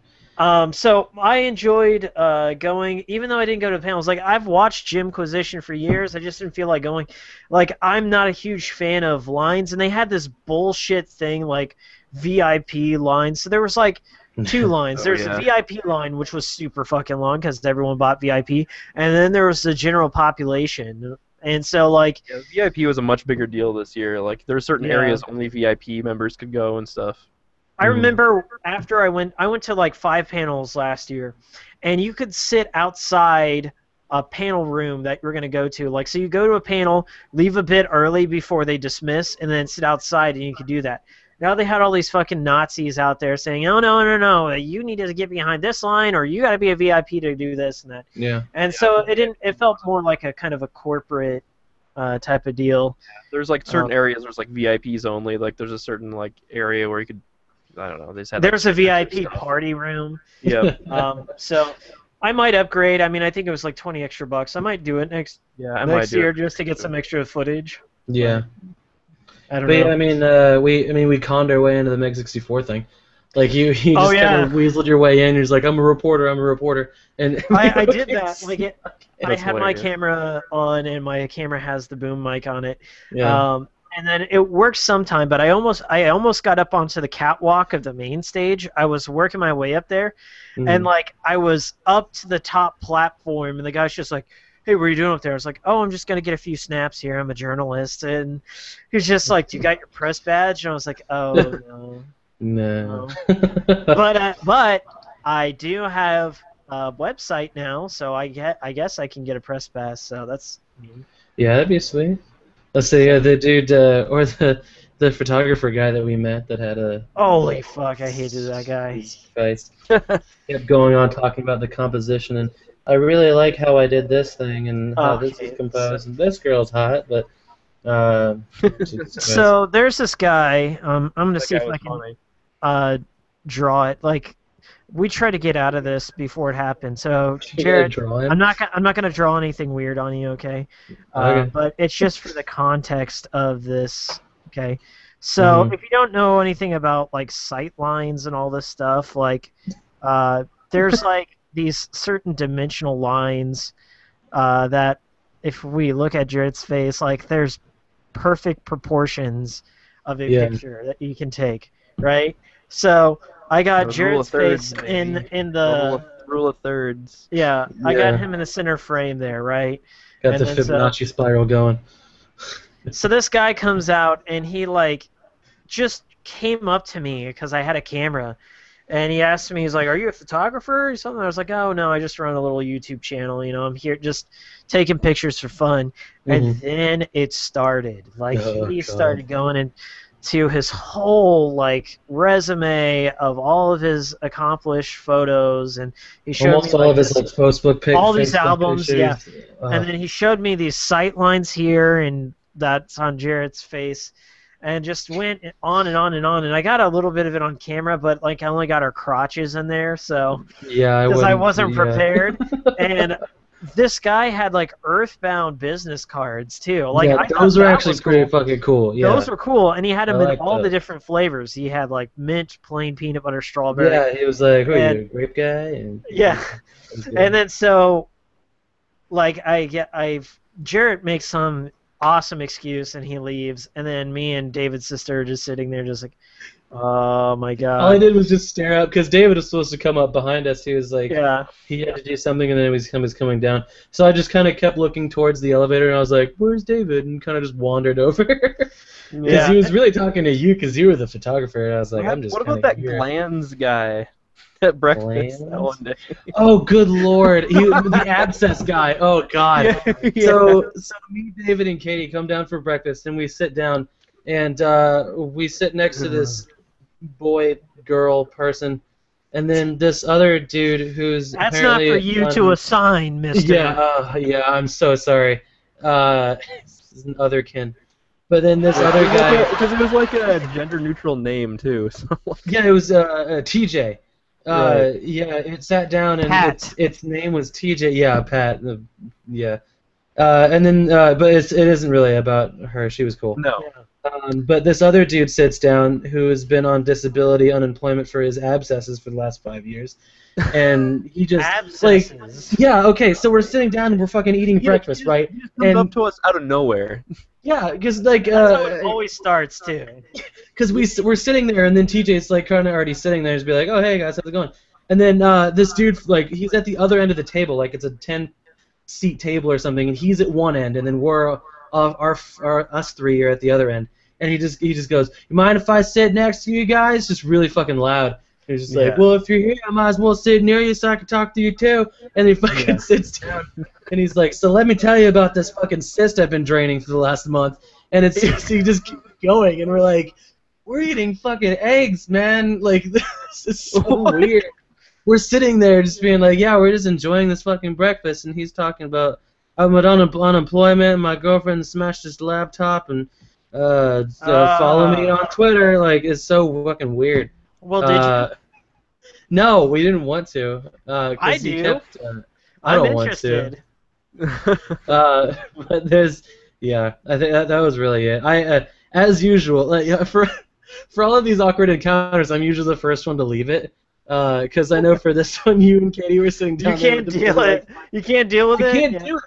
So I enjoyed going, even though I didn't go to the panels. Like I've watched Gymquisition for years, I just didn't feel like going. Like I'm not a huge fan of lines, and they had this bullshit thing like VIP lines. So there was like 2 lines. Oh, There's yeah. a VIP line, which was super fucking long because everyone bought VIP, and then there was the general population. And so like Yeah, VIP was a much bigger deal this year. Like there were certain Yeah. areas only VIP members could go and stuff. I remember after I went to like 5 panels last year, and you could sit outside a panel room that you're going to go to. Like, so you go to a panel, leave a bit early before they dismiss, and then sit outside, and you could do that. Now they had all these fucking Nazis out there saying, oh, no, you need to get behind this line, or you got to be a VIP to do this and that. Yeah. And so it felt more like a kind of a corporate type of deal. There's like certain areas there's like VIPs only. Like there's a certain like area where you could, I don't know. They just had There's a like, VIP stuff. party room. Yeah. So I might upgrade. I mean, I think it was like 20 extra bucks. I might do it next Yeah, year just to get some extra footage. Yeah. I don't But know. yeah, we conned our way into the Meg 64 thing. Like you just Oh, yeah. kind of weaseled your way in. You're just like, I'm a reporter, and I did that. Like I That's had my hilarious. camera on, and my camera has the boom mic on it. Yeah. And then it worked sometime, but I almost got up onto the catwalk of the main stage. I was working my way up there, and like I was up to the top platform, and the guy's just like, "Hey, what are you doing up there?" I was like, "Oh, I'm just gonna get a few snaps here. I'm a journalist." And he's just like, "Do you got your press badge?" And I was like, "Oh no." No. But I do have a website now, so I guess I can get a press pass. So that's. Yeah, that'd be sweet. Let's say the dude or the photographer guy that we met that had a Holy fuck! I hated that guy. Christ. Kept going on talking about the composition, and I really like how I did this thing and how this is composed. And this girl's hot, but so there's this guy. I'm gonna see if I can draw it. Like we try to get out of this before it happened. So Jared, I'm not gonna draw anything weird on you, okay? Okay. But it's just for the context of this, okay? So if you don't know anything about like sight lines and all this stuff, like there's like these certain dimensional lines that if we look at Jared's face, like there's perfect proportions of a picture that you can take, right? So I got Jared's face in the rule of thirds. Yeah, I got him in the center frame there, right? Got the Fibonacci spiral going. So this guy comes out and he like just came up to me because I had a camera, and he asked me, he's like, "Are you a photographer or something?" I was like, "Oh no, I just run a little YouTube channel. You know, I'm here just taking pictures for fun." And then it started. Like he started going into his whole like resume of all of his accomplished photos, and he showed almost me all like of his like Facebook pictures, all these albums, pictures. And then he showed me these sight lines here, and that's on Jarrett's face, and just went on and on and on. And I got a little bit of it on camera, but like I only got our crotches in there, so because I wasn't prepared. And this guy had like Earthbound business cards too. Like those were actually pretty fucking cool. Yeah, those were cool, and he had them in all the different flavors. He had like mint, plain peanut butter, strawberry. Yeah, he was like, "Who are you, a grape guy?" And, and then so, like Jarrett makes some awesome excuse and he leaves, and then me and David's sister are just sitting there, just like, oh my god. All I did was just stare out because David was supposed to come up behind us. He was like, he had to do something, and then he was coming down. So I just kind of kept looking towards the elevator, and I was like, "Where's David?" And kind of just wandered over because he was really talking to you because you were the photographer, and I was like, "I'm just." What about that Glands guy at breakfast that one day? Oh, good lord, the abscess guy. Oh god. So me, David, and Katie come down for breakfast, and we sit down, and we sit next to this boy, girl, person, and then this other dude who's that's not for you to assign, mister. Yeah, I'm so sorry. This is an otherkin. But then this other guy, because it was like a gender-neutral name too. So yeah, it was TJ. Right. Yeah, it sat down and its name was TJ. Yeah, Pat. Yeah. And then, but it isn't really about her. She was cool. No. But this other dude sits down who has been on disability unemployment for his abscesses for the last 5 years. And he just abscesses. Okay, so we're sitting down and we're fucking eating breakfast, right? He just comes up to us out of nowhere. Yeah, because like that's how it always starts too. Because we're sitting there, and then TJ's like kind of already sitting there, just be like, "Oh hey guys, how's it going?" And then this dude, like, he's at the other end of the table, like it's a 10-seat table or something, and he's at one end, and then we're us three are at the other end, and he just goes, "You mind if I sit next to you guys?" Just really fucking loud. He's just like, "Well, if you're here, I might as well sit near you so I can talk to you too." And he fucking sits down, and he's like, "So let me tell you about this fucking cyst I've been draining for the last month." And it's just, he just keeps going, and we're like, "We're eating fucking eggs, man! Like, this is so weird." We're sitting there just being like, "Yeah, we're just enjoying this fucking breakfast," and he's talking about, "I'm on unemployment, my girlfriend smashed his laptop, and follow me on Twitter." Like, it's so fucking weird. Well, did you? No, we didn't want to. I do. Kept, I don't want to. But there's, I think that was really it. As usual, like, for all of these awkward encounters, I'm usually the first one to leave it. Because I know for this one, you and Katie were sitting down. You can't deal it. You can't deal with it. You can't do it.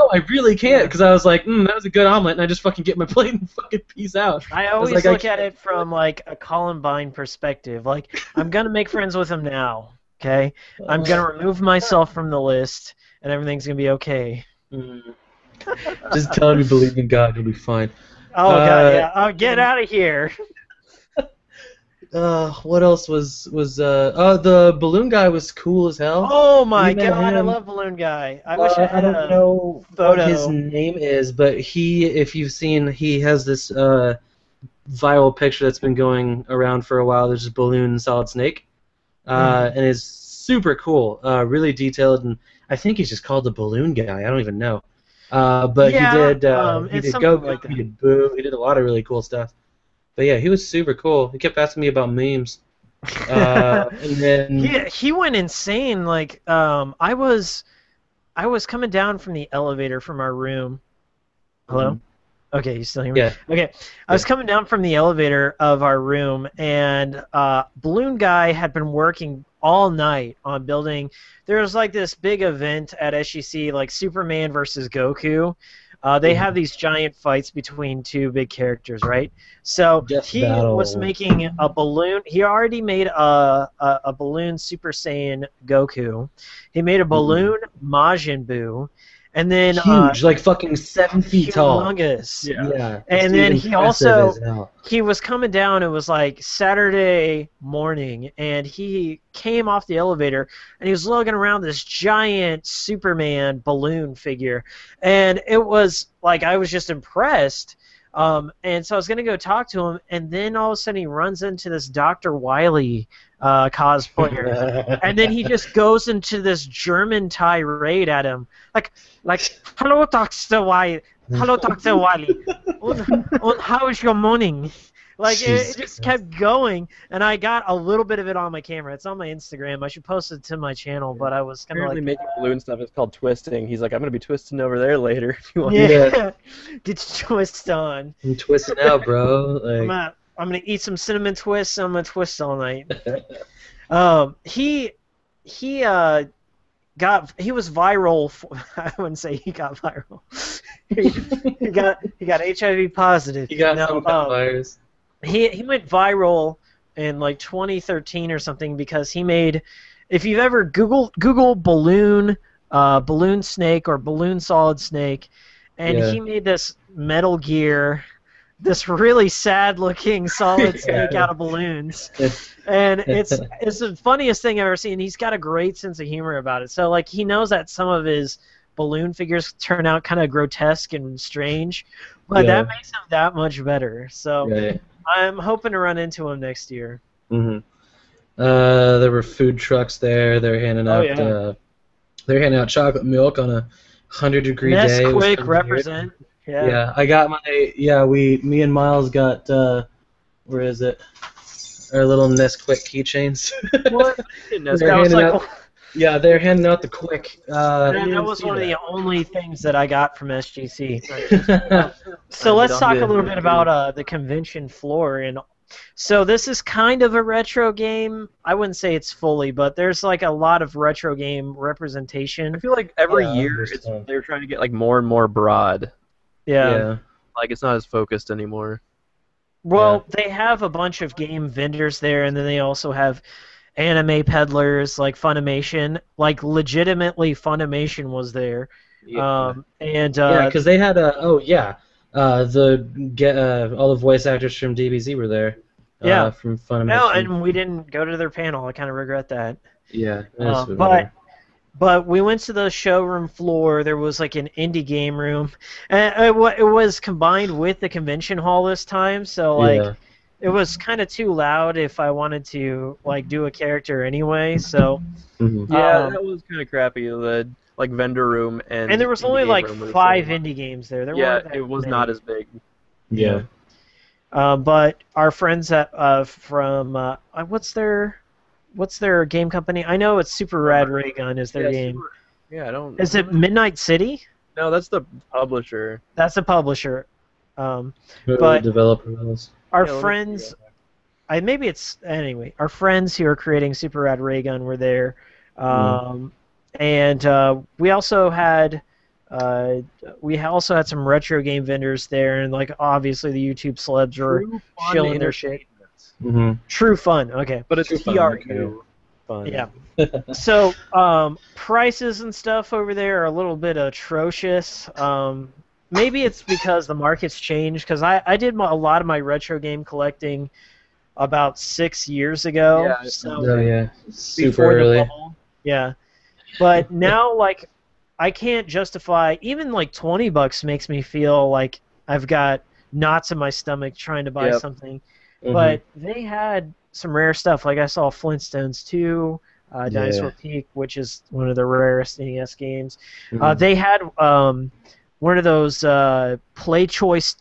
no, I really can't, because I was like, that was a good omelet, and I just fucking get my plate and fucking peace out. I was always like, look at it from like a Columbine perspective. Like, I'm gonna make friends with him now. Okay, I'm gonna remove myself from the list, and everything's gonna be okay. Just tell him you believe in God, you'll be fine. Oh god, yeah. Oh, get out of here. What else was the balloon guy was cool as hell. Oh my You met god, I him. love Balloon Guy. I wish I I had don't a know photo. what his name is, but if you've seen, he has this viral picture that's been going around for a while. There's a balloon Solid Snake, and it's super cool, really detailed, and I think he's just called the Balloon Guy. I don't even know. But Yeah, he did it's Go, something like that. he did Boo, he did a lot of really cool stuff. But yeah, he was super cool. He kept asking me about memes. And then he went insane. Like, I was coming down from the elevator from our room. Hello? Okay, you still hear me? Yeah. Okay. I was coming down from the elevator of our room, and Balloon Guy had been working all night on building. There was like this big event at SGC, like Superman versus Goku. They have these giant fights between two big characters, right? So he was making a balloon. He already made a balloon Super Saiyan Goku. He made a balloon Majin Buu. And then huge, like fucking 7 feet tall. Humongous. Yeah. And then he was coming down. It was like Saturday morning, and he came off the elevator, and he was lugging around this giant Superman balloon figure, and it was like I was just impressed. And so I was gonna go talk to him, and then all of a sudden he runs into this Dr. Wily cosplayer, and then he just goes into this German tirade at him, like hello Dr. Wily, and how is your morning? Like it just kept going, and I got a little bit of it on my camera. It's on my Instagram. I should post it to my channel, but I was kind of like making balloon stuff. It's called twisting. He's like, I'm gonna be twisting over there later if you want. Yeah. Get your twist on. I'm twisting out, bro. Like, I'm gonna eat some cinnamon twists. I'm gonna twist all night. He was viral. I wouldn't say he got viral. he got HIV positive. he got some virus. He went viral in like 2013 or something because he made. If you've ever Google balloon snake or balloon solid snake, and he made this Metal Gear, this really sad-looking solid snake out of balloons, and it's the funniest thing I've ever seen. He's got a great sense of humor about it. So like he knows that some of his balloon figures turn out kind of grotesque and strange, but that makes him that much better. So I'm hoping to run into him next year. There were food trucks there. They're handing out chocolate milk on a 100-degree day. Nesquik represent. Yeah, I got my. Me and Miles got. Where is it? Our little Nesquik keychains. What? They're handing out the Quick. That was one of the only things that I got from SGC. So let's talk a little bit about the convention floor. And so this is kind of a retro game. I wouldn't say it's fully, but there's like a lot of retro game representation. I feel like every year they're trying to get like more and more broad. Yeah. Like it's not as focused anymore. Well, they have a bunch of game vendors there, and then they also have anime peddlers like Funimation. Like legitimately, Funimation was there. Because they had all the voice actors from DBZ were there. From Funimation. No, and we didn't go to their panel. I kind of regret that. Yeah. But we went to the showroom floor. There was like an indie game room, and it was combined with the convention hall this time. So like, it was kind of too loud if I wanted to like do a character anyway. So that was kind of crappy. The like vendor room and there was only like 5 indie games there. It was not as big. Yeah. But our friends at from what's their game company? I know it's Super Rad Ray Gun is their game. I don't. Is it Midnight City? No, that's the publisher. That's the publisher. But the developer was. Our friends, our friends who are creating Super Rad Ray Gun were there, and we also had We also had some retro game vendors there, and like obviously the YouTube celebs were True fun shilling their shit. Mm-hmm. True fun. Okay. But it's True fun, TRU fun. Yeah. So prices and stuff over there are a little bit atrocious. Maybe it's because the market's changed. Because I did a lot of my retro game collecting about 6 years ago. Yeah, So Oh yeah, super before the early. bubble. Yeah. But now, like, I can't justify even like $20 makes me feel like I've got knots in my stomach trying to buy Yep. something. Mhm. But they had some rare stuff. Like I saw Flintstones 2, Dinosaur Peak, which is one of the rarest NES games. Mhm. They had one of those Play Choice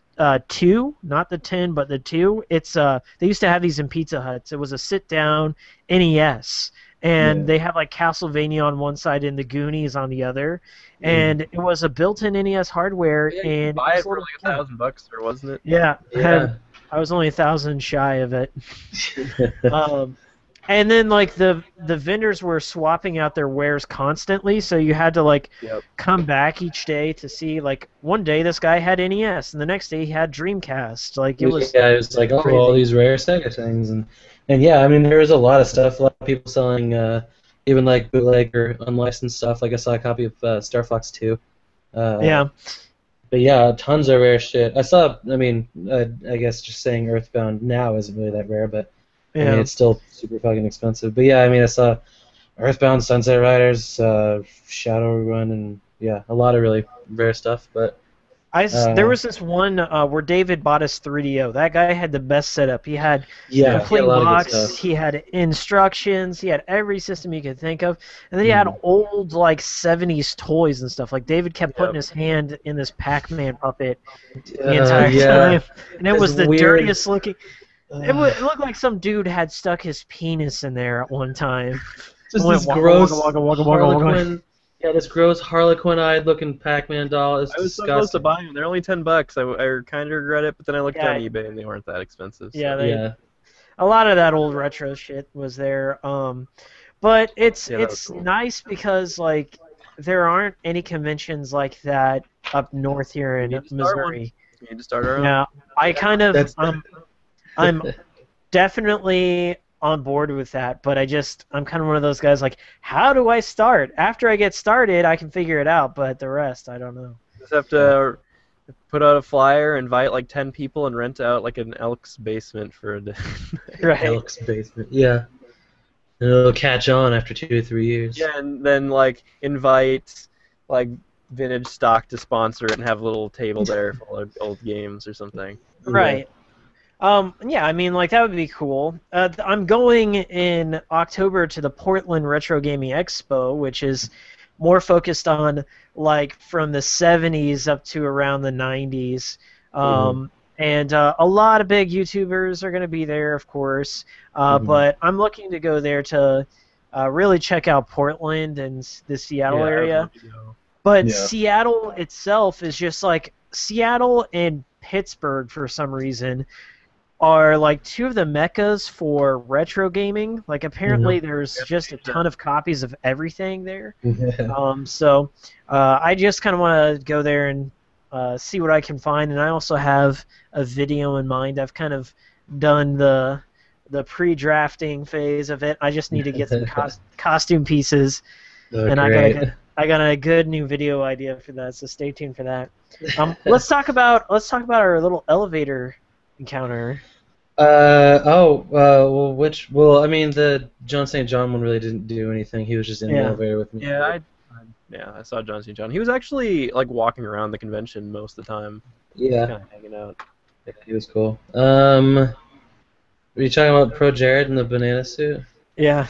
2, not the 10, but the 2. It's they used to have these in Pizza Huts. It was a sit-down NES. And Yeah. they had like Castlevania on one side and the Goonies on the other, and it was a built-in NES hardware. Yeah, you and could buy was it a for little like fun. $1,000, or wasn't it? Yeah, Yeah. I was only 1,000 shy of it. And then like the vendors were swapping out their wares constantly, so you had to like Yep. come back each day to see. Like one day this guy had NES, and the next day he had Dreamcast. Like it was Yeah, it was like, oh, crazy. all these rare Sega things, and yeah, I mean, there was a lot of stuff. A lot of people selling, even like bootleg or unlicensed stuff. Like I saw a copy of Star Fox 2. Yeah. But yeah, tons of rare shit. I saw. I mean, I guess just saying Earthbound now isn't really that rare, but I mean, Yeah. it's still super fucking expensive. But yeah, I mean, I saw Earthbound, Sunset Riders, Shadowrun, and yeah, a lot of really rare stuff. But There was this one where David bought his 3DO. That guy had the best setup. He had yeah, complete a lot of good box. stuff. He had instructions. He had every system you could think of, and then he had old like 70s toys and stuff. Like David kept putting his hand in this Pac-Man puppet the entire time, and it was It's the weird. dirtiest looking. It looked like some dude had stuck his penis in there at one time. Just Went this waka, gross waka, waka, waka, waka, waka. Harlequin. Yeah, this gross Harlequin-eyed looking Pac-Man doll is I was disgusting. supposed to buy them. They're only $10. I kind of regret it, but then I looked Yeah. on eBay and they weren't that expensive. So. Yeah, Yeah. a lot of that old retro shit was there. But it's Yeah, that was cool. nice because like there aren't any conventions like that up north here in need to start one. Missouri. You need to start our own. Yeah, I kind of That's- I'm definitely on board with that, but I'm kind of one of those guys like, how do I start? After I get started, I can figure it out, but the rest, I don't know. Just have to put out a flyer, invite like 10 people, and rent out like an Elks basement for a day. Right. Elk's basement. Yeah. And it'll catch on after 2 or 3 years. Yeah, and then like invite like Vintage Stock to sponsor it and have a little table there full of old games or something. Right. Yeah, I mean, like, that would be cool. I'm going in October to the Portland Retro Gaming Expo, which is more focused on, like, from the 70s up to around the 90s. And a lot of big YouTubers are going to be there, of course. But I'm looking to go there to really check out Portland and the Seattle area. But Yeah. Seattle itself is just, like, Seattle and Pittsburgh, for some reason, are like two of the meccas for retro gaming. Like apparently there's just a ton of copies of everything there. So I just kind of want to go there and see what I can find. And I also have a video in mind. I've kind of done the pre-drafting phase of it. I just need to get some costume pieces, and Great. I got a good new video idea for that. So stay tuned for that. Let's talk about our little elevator encounter. Well, I mean, the John St. John one really didn't do anything. He was just in the elevator with me. Yeah, I saw John St. John. He was actually like walking around the convention most of the time, Yeah, kind of hanging out. yeah, he was cool. Were you talking about Pro Jared in the banana suit? Yeah.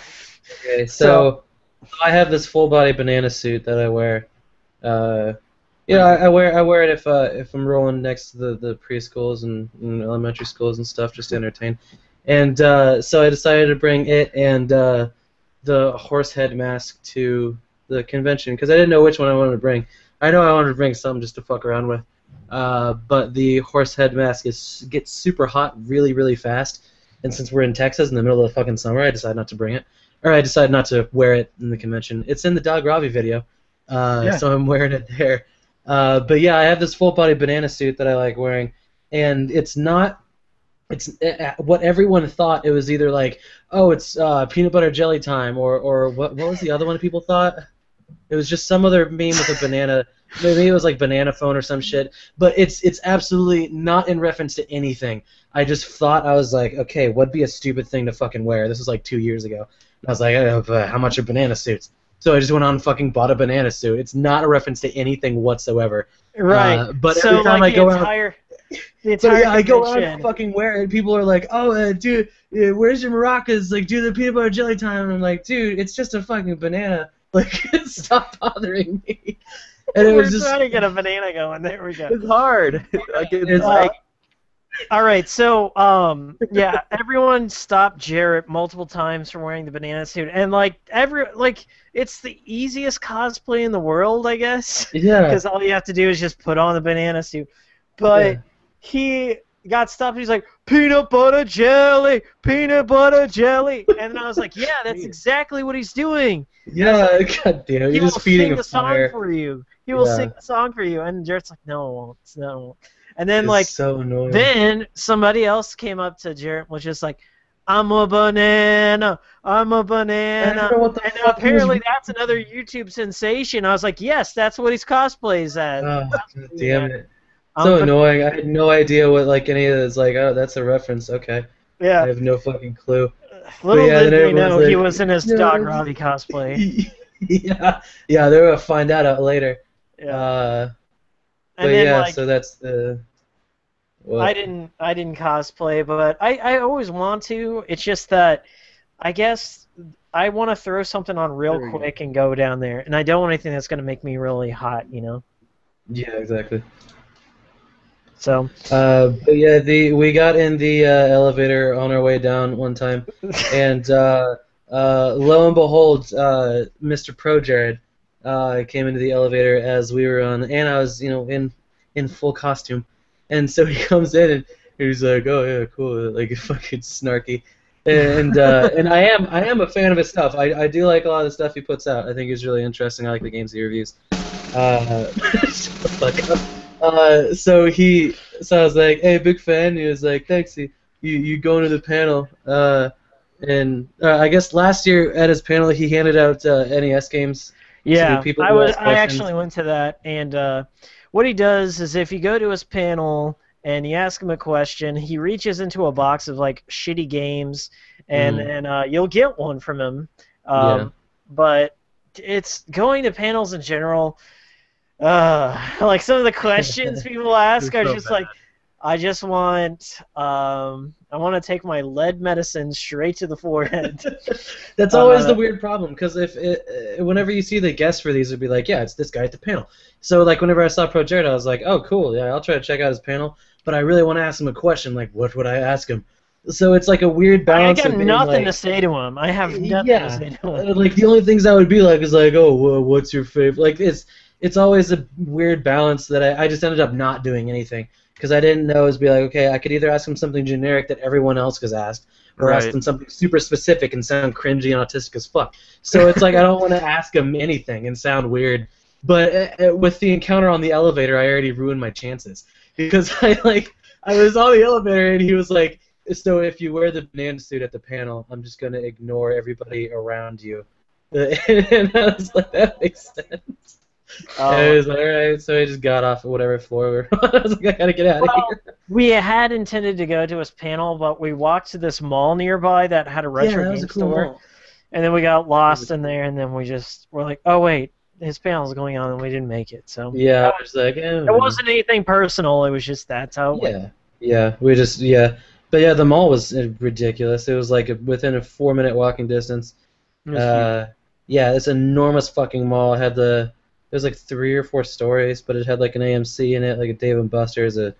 Okay, so I have this full body banana suit that I wear. I wear it if I'm rolling next to the preschools and elementary schools and stuff just to entertain. And so I decided to bring it and the horse head mask to the convention because I didn't know which one I wanted to bring. I know I wanted to bring something just to fuck around with. But the horse head mask gets super hot really, really fast. And since we're in Texas in the middle of the fucking summer, I decided not to bring it. Or I decided not to wear it in the convention. It's in the Dog Robbie video, so I'm wearing it there. But yeah, I have this full body banana suit that I like wearing, and it's not. It's what everyone thought. It was either like, oh, it's peanut butter jelly time, or what was the other one people thought? It was just some other meme with a banana. Maybe it was like banana phone or some shit. But it's absolutely not in reference to anything. I just thought, I was like, okay, what'd be a stupid thing to fucking wear? This was like 2 years ago. And I was like, how much are banana suits? So I just went on and fucking bought a banana suit. It's not a reference to anything whatsoever. Right. But so every time like I go out, the entire I go out convention. and fucking wear it, and people are like, "Oh, dude, where's your maracas? Like, do the peanut butter jelly time." And I'm like, "Dude, it's just a fucking banana. Like, stop bothering me." And it We're was just trying to get a banana going. There we go. It's hard. Like, It's like All right, so yeah, everyone stopped Jarrett multiple times from wearing the banana suit, and it's the easiest cosplay in the world, I guess, yeah, because all you have to do is just put on the banana suit. But Yeah. he got stopped. He's like, peanut butter jelly, and I was like, yeah, that's exactly what he's doing. yeah. God damn, He you're will just feeding sing a the song fire. for you. He will Yeah. sing the song for you, and Jarrett's like, no, it won't. No, it won't. And then It's like. so annoying. Then somebody else came up to Jarrett and was just like, I'm a banana, I'm a I banana. don't know what the And fuck he was. apparently that's another YouTube sensation. I was like, yes, that's what he's cosplays as. Oh, God damn it! I'm So ba- annoying. I had no idea what like any of this. Like, oh, that's a reference. Okay, I Yeah. have no fucking clue. Little yeah, did then they everyone's know he like, was in his "No, Doc it's-" Robbie cosplay. Yeah, yeah, they're gonna find that out later. Yeah. But And then yeah, like so that's the. What? I didn't cosplay, but I always want to. It's just that I guess I want to throw something on real There we go. quick and go down there, and I don't want anything that's going to make me really hot, you know. Yeah, exactly. So But yeah, we got in the elevator on our way down one time, and lo and behold, Mr. Pro Jared came into the elevator as we were on, and I was, in full costume, and so he comes in and he's like, "Oh yeah, cool," like fucking snarky, and I am a fan of his stuff. I do like a lot of the stuff he puts out. I think he's really interesting. I like the games he reviews. Shut the fuck up. So I was like, "Hey, big fan." He was like, "Thanks. You going to the panel?" And I guess last year at his panel he handed out NES games yeah, to people who asked I questions. actually went to that, and what he does is if you go to his panel and you ask him a question, he reaches into a box of like shitty games, and then you'll get one from him. Yeah. But it's going to panels in general. Like some of the questions people ask are so just bad. like, I just want, I want to take my lead medicine straight to the forehead. That's always the weird problem, because whenever you see the guests for these, it'd be like, yeah, it's this guy at the panel. So like whenever I saw Pro Jared, I was like, oh cool, yeah, I'll try to check out his panel, but I really want to ask him a question, like what would I ask him? So it's like a weird I balance. got of being nothing like, to say to him. I have nothing yeah, to say to him. like the only things I would be like is like, oh, well, what's your favorite? Like it's always a weird balance that I just ended up not doing anything. Because I didn't know, is be like, okay, I could either ask him something generic that everyone else has asked, or ask Right. him something super specific and sound cringy and autistic as fuck. So it's like I don't want to ask him anything and sound weird. But with the encounter on the elevator, I already ruined my chances because I was on the elevator and he was like, so if you wear the banana suit at the panel, I'm just gonna ignore everybody around you. And I was like, that makes sense. And I was like, alright, so I just got off at whatever floor we were on. I was like, I gotta get out of here. We had intended to go to his panel, but we walked to this mall nearby that had a retro that was game a cool store, mall. and then we got lost in there, and then we're like, oh wait, his panel's going on, and we didn't make it. So Yeah, I was like, it wasn't anything personal. It was just that's how it went. Yeah, but yeah, the mall was ridiculous. It was like within a 4-minute walking distance. It was huge. Yeah, this enormous fucking mall had it was like 3 or 4 stories, but it had like an AMC in it, like a Dave & Buster's, a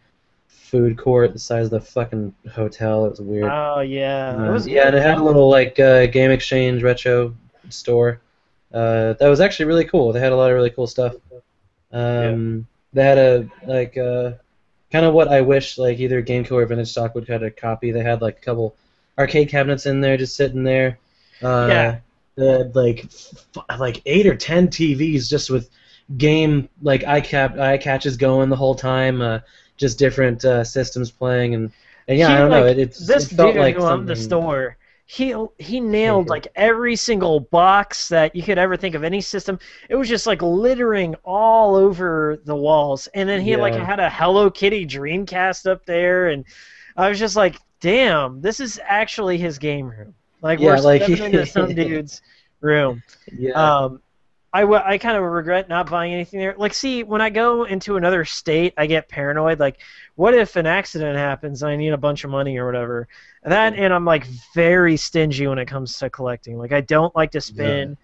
food court the size of the fucking hotel. It was weird. Oh yeah, it was Yeah, and it had a little like game exchange retro store. That was actually really cool. They had a lot of really cool stuff. They had kind of what I wish like either GameCo or Vintage Stock would have a copy. They had like a couple arcade cabinets in there just sitting there. Yeah. They had like 8 or 10 TVs just with game like eye catches going the whole time, just different systems playing, and yeah, I don't know, this it felt dude like who owned the something. store. He nailed like every single box that you could ever think of, any system. It was just like littering all over the walls, and then he like Yeah, had a Hello Kitty Dreamcast up there, and I was just like, damn, this is actually his game room. Like we're yeah, like stepping into some dude's room. yeah, Um, I kind of regret not buying anything there. Like, see, when I go into another state, I get paranoid. Like, what if an accident happens and I need a bunch of money or whatever? And I'm like very stingy when it comes to collecting. Like, I don't like to yeah. spend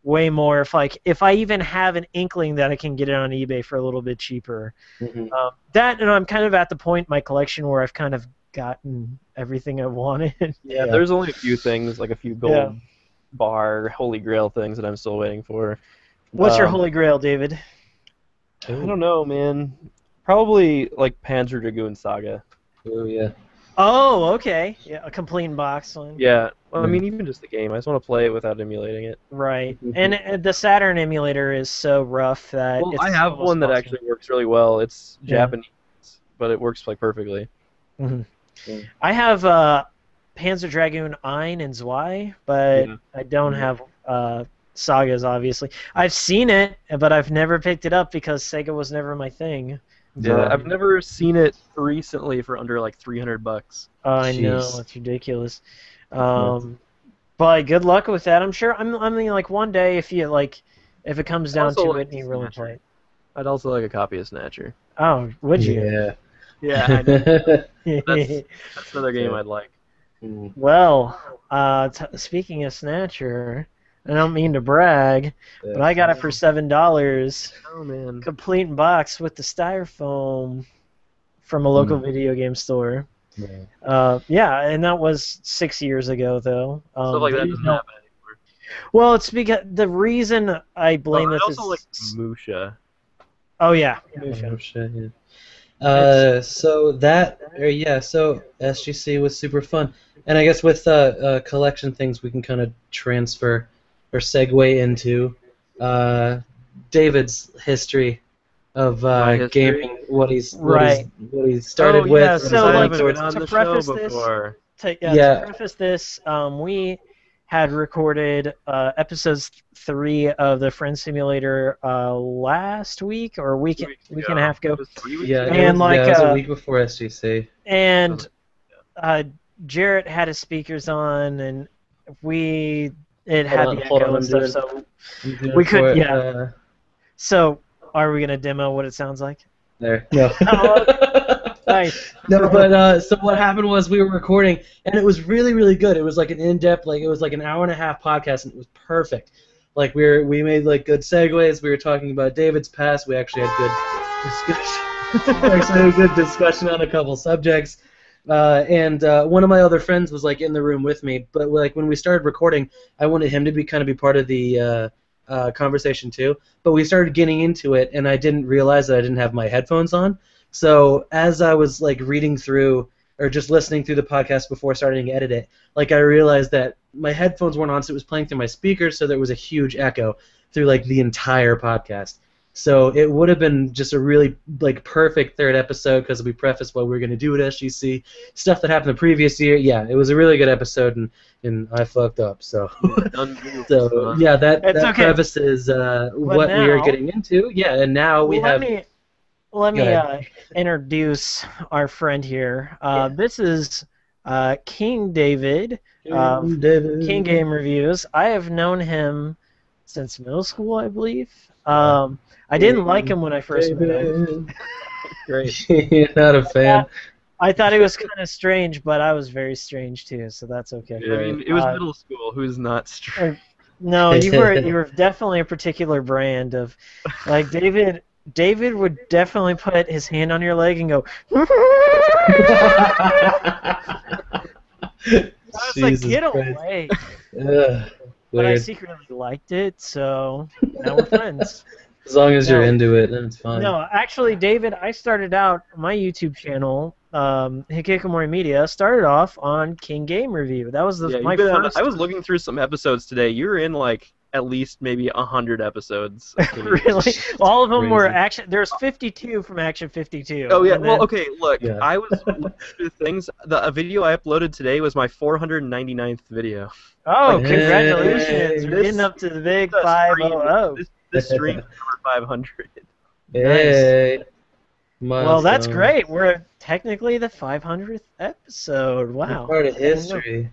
way more if I even have an inkling that I can get it on eBay for a little bit cheaper. Hmm. And I'm kind of at the point in my collection where I've kind of gotten everything I wanted. Yeah, Yeah. there's only a few things, like a few gold Yeah. bar, Holy Grail things that I'm still waiting for. What's your Um, holy grail, David? I don't know, man. Probably like Panzer Dragoon Saga. Oh yeah. Oh, okay. Yeah, a complete box one. Yeah, well, I Yeah. mean, even just the game. I just want to play it without emulating it. Right. Mhm. And the Saturn emulator is so rough that Well, it's I have almost one that impossible. actually works really well. It's Yeah. Japanese, but it works like perfectly. Mhm. Yeah. I have Panzer Dragoon Ein and Zwei, but Yeah. I don't Mhm. have Sagas, obviously. I've seen it, but I've never picked it up because Sega was never my thing. Yeah, Right. I've never seen it recently for under like $300. I know, Jeez. it's ridiculous. But good luck with that. I'm sure. I mean, like one day, if it comes down Also to like it, and you really play Snatcher. it. I'd also like a copy of Snatcher. Oh, would you? Yeah. Yeah, I know. That's another game Yeah. I'd like. Mm. Well, speaking of Snatcher, I don't mean to brag, but I got it for $7, Oh man. complete in box with the styrofoam from a local video game store. Yeah. Yeah, and that was 6 years ago, though. Stuff like that they doesn't don't- happen anymore. Well, it's because the reason I blame I this also like is. Musha. Oh yeah, Oh, shit, yeah. So so SGC was super fun, and I guess with collection things we can kind of transfer or segue into David's history of My history? gaming, what he started Oh, with. yeah, and so, his like, going been towards- on to the preface show this- before. Yeah. To preface this, we had recorded episodes 3 of the Friend Simulator last week or week and a half ago, Just 3 weeks Yeah, ago? And, it was like, a week before SGC. and Jarrett had his speakers on, and it had the Hold on, echo I'm and stuff. doing- So I'm doing we could- for it, yeah. So are we gonna demo what it sounds like? There. No. Nice. No, but so what happened was we were recording, and it was really, really good. It was like an in-depth, like it was like an hour and a half podcast, and it was perfect. Like we made like good segues. We were talking about David's past. We actually had good discussion. We actually had a good discussion on a couple subjects. And one of my other friends was like in the room with me. But like when we started recording, I wanted him to be part of the conversation too. But we started getting into it, and I didn't realize that I didn't have my headphones on. So as I was like reading through or just listening through the podcast before starting to edit it, like I realized that my headphones weren't on, so it was playing through my speakers, so there was a huge echo through like the entire podcast. So it would have been just a really like perfect third episode because we prefaced what we were going to do at SGC, stuff that happened the previous year. Yeah, it was a really good episode, and I fucked up. So so yeah, that It's that okay. prefaces what we are now- getting into. Yeah, and now we have. Let Go me ahead. introduce our friend here. This is King David, David. King Game Reviews. I have known him since middle school, I believe. I didn't like him when I first met him. Great. You're not a fan. I thought he was kind of strange, but I was very strange too, so that's okay. I mean, it was middle school. Who's not straight? No, you were definitely a particular brand of, like David. David would definitely put his hand on your leg and go. I was like, Jesus get Christ. away. Ugh, But I weird. secretly liked it, so now we're friends. As long as you're No. into it, then it's fine. No, actually, David, I started out my YouTube channel, Hikikomori Media, started off on King Game Review. That was Yeah, my you've been on- first. I was looking through some episodes today. You were in like at least maybe 100 episodes. Of Really? All of them were Crazy. action. There's 52 from Action 52. Oh yeah. and Well, then- okay. Look, Yeah. I was looking through things. A video I uploaded today was my 499th video. Oh, Like, congratulations! hey, You're getting up to the big This 500. This stream is over 500. Hey. Well, that's Milestone. great. We're technically the 500th episode. We're Wow. part of history.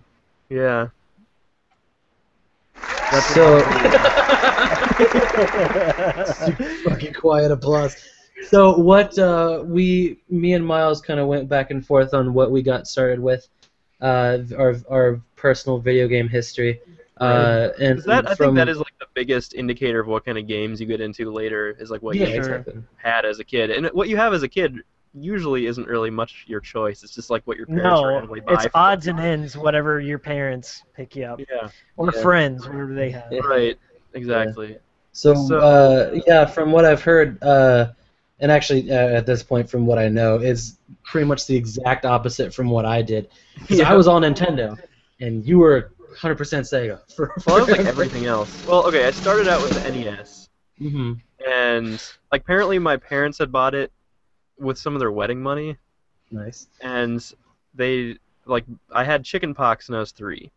Yeah. That's So super fucking quiet applause. So what me and Miles kind of went back and forth on what we got started with, our personal video game history, and I think that is like the biggest indicator of what kind of games you get into later is like what yeah, you exactly. had as a kid, and what you have as a kid usually isn't really much your choice. It's just like what your parents No, randomly buy. it's for odds you. and ends, whatever your parents pick you up. Yeah. Or Yeah. friends, whatever they have. Yeah. Right. Exactly. So yeah, from what I've heard, and actually at this point, from what I know, is pretty much the exact opposite from what I did. Because I was all Nintendo, and you were 100% Sega. Well, I was like everything else. Well, okay, I started out with the NES, Mm-hmm. and like apparently my parents had bought it with some of their wedding money, Nice. and they like I had chicken pox when I was 3,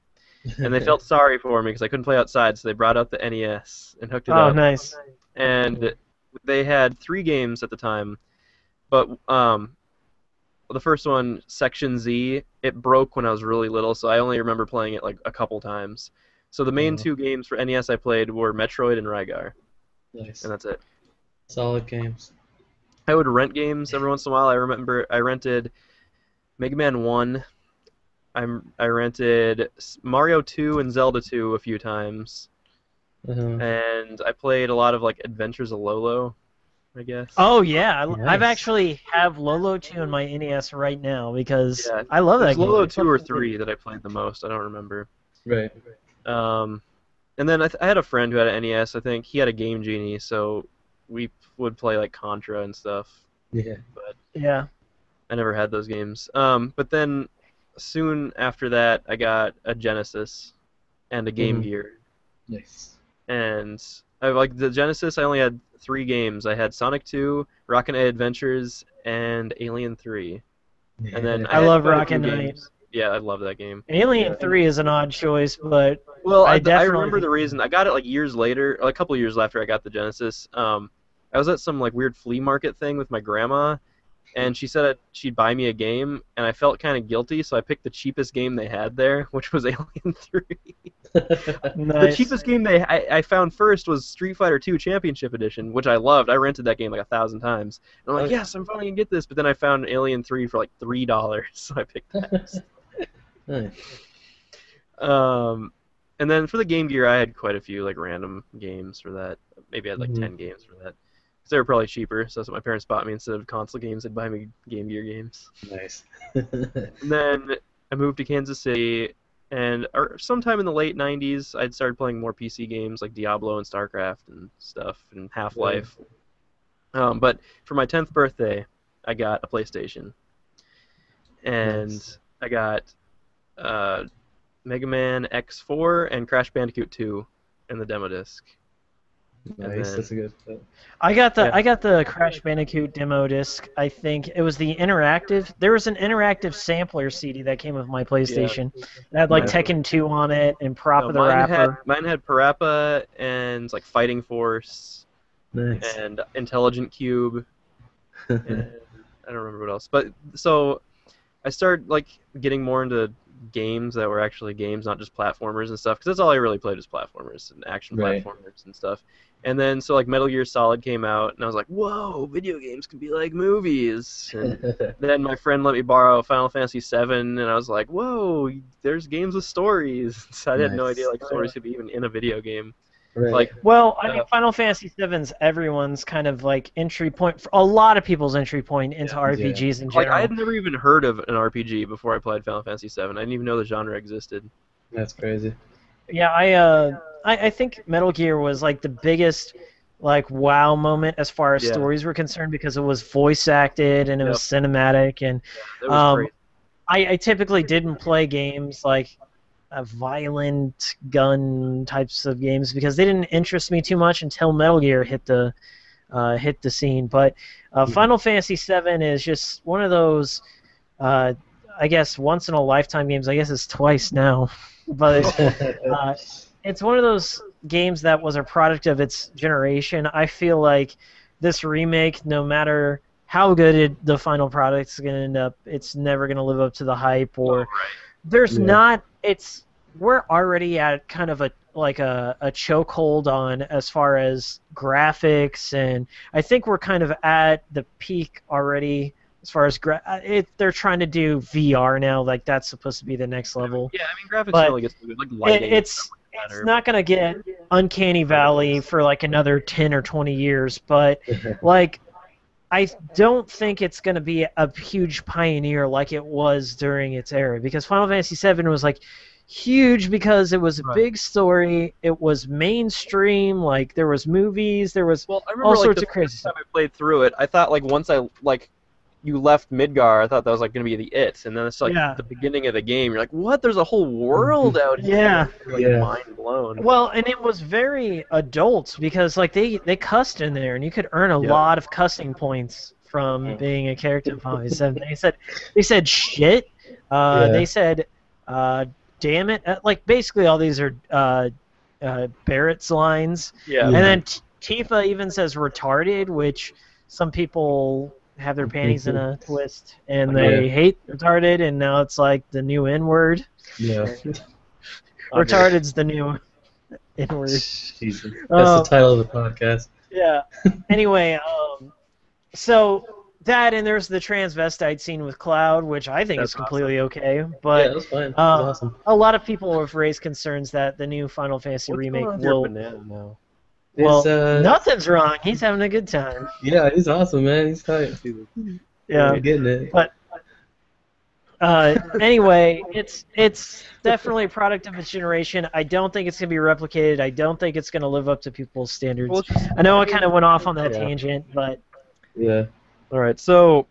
and they felt sorry for me because I couldn't play outside, so they brought out the NES and hooked it Oh, up. nice. And they had 3 games at the time, but the first one, Section Z, it broke when I was really little, so I only remember playing it like a couple times. So the main 2 games for NES I played were Metroid and Rygar, Nice. and that's it. Solid games. I would rent games every once in a while. I remember I rented Mega Man 1. I rented Mario 2 and Zelda 2 a few times. Uh-huh. And I played a lot of like Adventures of Lolo, I guess. Oh, yeah. I've Nice. actually have Lolo 2 on my NES right now because Yeah, I love that There's game. Lolo 2 or 3 that I played the most. I don't remember. Right. And then I had a friend who had an NES. I think he had a Game Genie, so we would play like Contra and stuff. Yeah. Yeah. I never had those games. But then soon after that, I got a Genesis and a Game Mhm. Gear. Nice. And I like the Genesis. I only had 3 games. I had Sonic 2, Rocket Knight Adventures, and Alien 3. And then I had love quite a Rocket few Knight. games. Yeah, I love that game. Alien 3 is an odd choice, but Well, I I definitely remember think- the reason. I got it like years later, like a couple years after I got the Genesis. I was at some like weird flea market thing with my grandma, and she said she'd buy me a game, and I felt kind of guilty, so I picked the cheapest game they had there, which was Alien 3. The nice. cheapest game I found first was Street Fighter 2 Championship Edition, which I loved. I rented that game like 1,000 times. And I'm like, Okay. yes, I'm finally gonna get this. But then I found Alien 3 for like $3, so I picked that. Nice. And then for the Game Gear, I had quite a few like random games for that. Maybe I had like Mhm. 10 games for that. Because they were probably cheaper, so that's what my parents bought me instead of console games. They'd buy me Game Gear games. Nice. And then I moved to Kansas City, and sometime in the late 90s, I'd started playing more PC games like Diablo and StarCraft and stuff, and Half-Life. But for my 10th birthday, I got a PlayStation. And Nice. I got Mega Man X4 and Crash Bandicoot 2 in the demo disc. Nice. then- That's a good. I got the Yeah. I got the Crash Bandicoot demo disc. I think it was the interactive. There was an interactive sampler CD that came with my PlayStation. It had like Mine- Tekken 2 on it and Parappa the mine Rapper. mine had Parappa and like Fighting Force Nice. and Intelligent Cube. And I don't remember what else. But so I started like getting more into games that were actually games, not just platformers and stuff, because that's all I really played was platformers and action Right. platformers and stuff. And then so like Metal Gear Solid came out, and I was like, whoa, video games can be like movies. And then my friend let me borrow Final Fantasy VII, and I was like, whoa, there's games with stories. So I had no Nice. idea like stories could be even in a video game. Right. Like, Well, I mean, Final Fantasy VII's everyone's kind of like entry point, for a lot of people's entry point into RPGs in like general. I had never even heard of an RPG before I played Final Fantasy VII. I didn't even know the genre existed. That's crazy. Yeah, I think Metal Gear was like the biggest like wow moment as far as Yeah. stories were concerned because it was voice acted and it was cinematic and That was great. I typically didn't play games like violent gun types of games because they didn't interest me too much until Metal Gear hit the scene. But Final Fantasy VII is just one of those, I guess, once in a lifetime games. I guess it's twice now, but it's one of those games that was a product of its generation. I feel like this remake, no matter how good the final product is going to end up, it's never going to live up to the hype. Or there's not. We're already at kind of a chokehold on as far as graphics, and I think we're kind of at the peak already as far as they're trying to do VR now, like that's supposed to be the next level. Yeah, I mean graphics really gets good, like lighting. It's not gonna get Uncanny Valley for like another 10 or 20 years, but like I don't think it's gonna be a huge pioneer like it was during its era, because Final Fantasy VII was like huge because it was a big story. It was mainstream. Like there was movies. There was I remember, all like, sorts the of crazy first stuff. time I played through it, I thought like once you left Midgar, I thought that was like going to be the it, and then it's like the beginning of the game. You're like, what? There's a whole world out here. Yeah. You're, like, mind blown. Well, and it was very adult because like they cussed in there, and you could earn a lot of cussing points from being a character in Final Fantasy VII. They said shit. They said damn it. Like basically all these are Barrett's lines. Yeah. And then Tifa even says retarded, which some people have their panties in a twist, and they hate retarded, and now it's like the new N-word. Yeah. Retarded's the new N-word. Jesus. That's the title of the podcast. Yeah. Anyway, so that, and there's the transvestite scene with Cloud, which I think is completely okay. But yeah, that's fine. That's awesome. A lot of people have raised concerns that the new Final Fantasy remake will. Now? Well, nothing's wrong. He's having a good time. Yeah, he's awesome, man. He's tight. Yeah, getting it. But anyway, it's definitely a product of its generation. I don't think it's gonna be replicated. I don't think it's gonna live up to people's standards. Well, I know I kind of went off on that tangent, but yeah. All right. So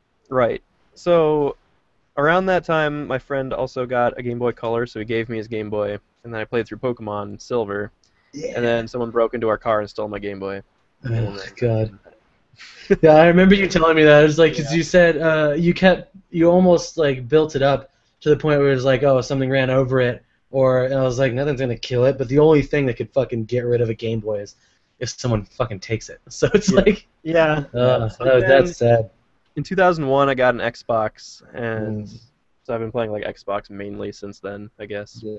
around that time, my friend also got a Game Boy Color, so he gave me his Game Boy, and then I played through Pokemon Silver. Yeah. And then someone broke into our car and stole my Game Boy. Oh my god. Yeah, I remember you telling me that. It was like, cause you said you almost like built it up to the point where it was like, oh, something ran over it, and I was like, nothing's gonna kill it, but the only thing that could fucking get rid of a Game Boy is if someone fucking takes it. So it's like, that's sad. In 2001, I got an Xbox, and so I've been playing like Xbox mainly since then, I guess. Yeah.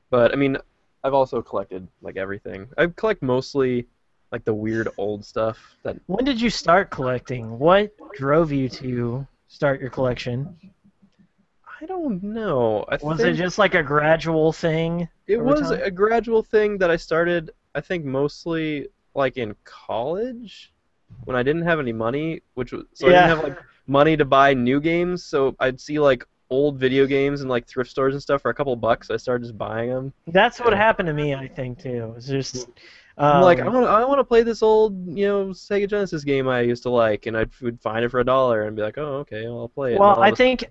But I mean, I've also collected like everything. I collect mostly like the weird old stuff. When did you start collecting? What drove you to start your collection? I don't know. Was it just like a gradual thing? It was a gradual thing that I started, I think, mostly like in college when I didn't have any money, I didn't have like money to buy new games, so I'd see like old video games in like thrift stores and stuff for a couple bucks. I started just buying them. That's what happened to me, I think, too. It's just I'm like, I want to play this old, Sega Genesis game I used to like, and I would find it for $1 and be like, oh, okay, I'll play it. Well, I think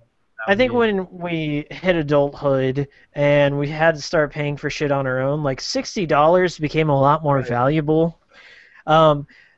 when we hit adulthood and we had to start paying for shit on our own, like $60 became a lot more valuable.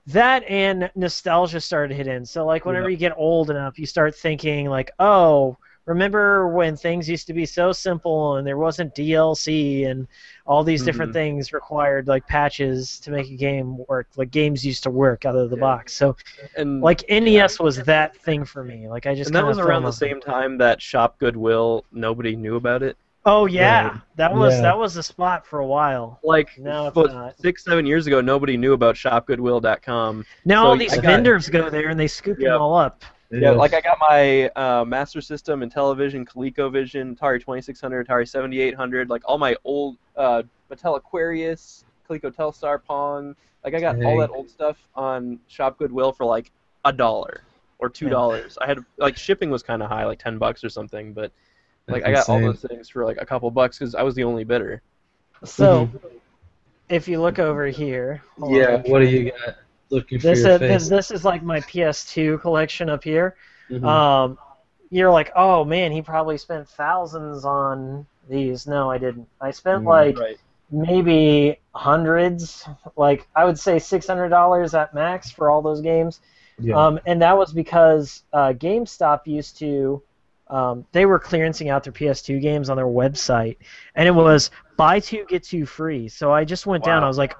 That and nostalgia started to hit in. So like whenever you get old enough, you start thinking like, oh, remember when things used to be so simple and there wasn't DLC and all these different things required like patches to make a game work. Like games used to work out of the box. So like NES was that thing for me. Like I just that was around the same time that Shop Goodwill, nobody knew about it. Oh yeah, that was the spot for a while. Like now it's not. 6-7 years ago, nobody knew about ShopGoodwill.com. Now all these vendors go there and they scoop them all up. Yeah, like I got my Master System and Television, ColecoVision, Atari 2600, Atari 7800, like all my old Mattel Aquarius, Coleco Telstar, Pong. Like I got all that old stuff on Shop Goodwill for like $1 or $2. I had like shipping was kind of high, like $10 or something, but like I got all those things for like a couple bucks because I was the only bidder. So if you look over here, what do you got? Looking for your face. This is like my PS2 collection up here. You're like, oh man, he probably spent thousands on these. No, I didn't. I spent Right. maybe hundreds, I would say $600 at max for all those games. Yeah. And that was because GameStop used to, they were clearancing out their PS2 games on their website, and it was buy two get two free. So I just went down. I was like,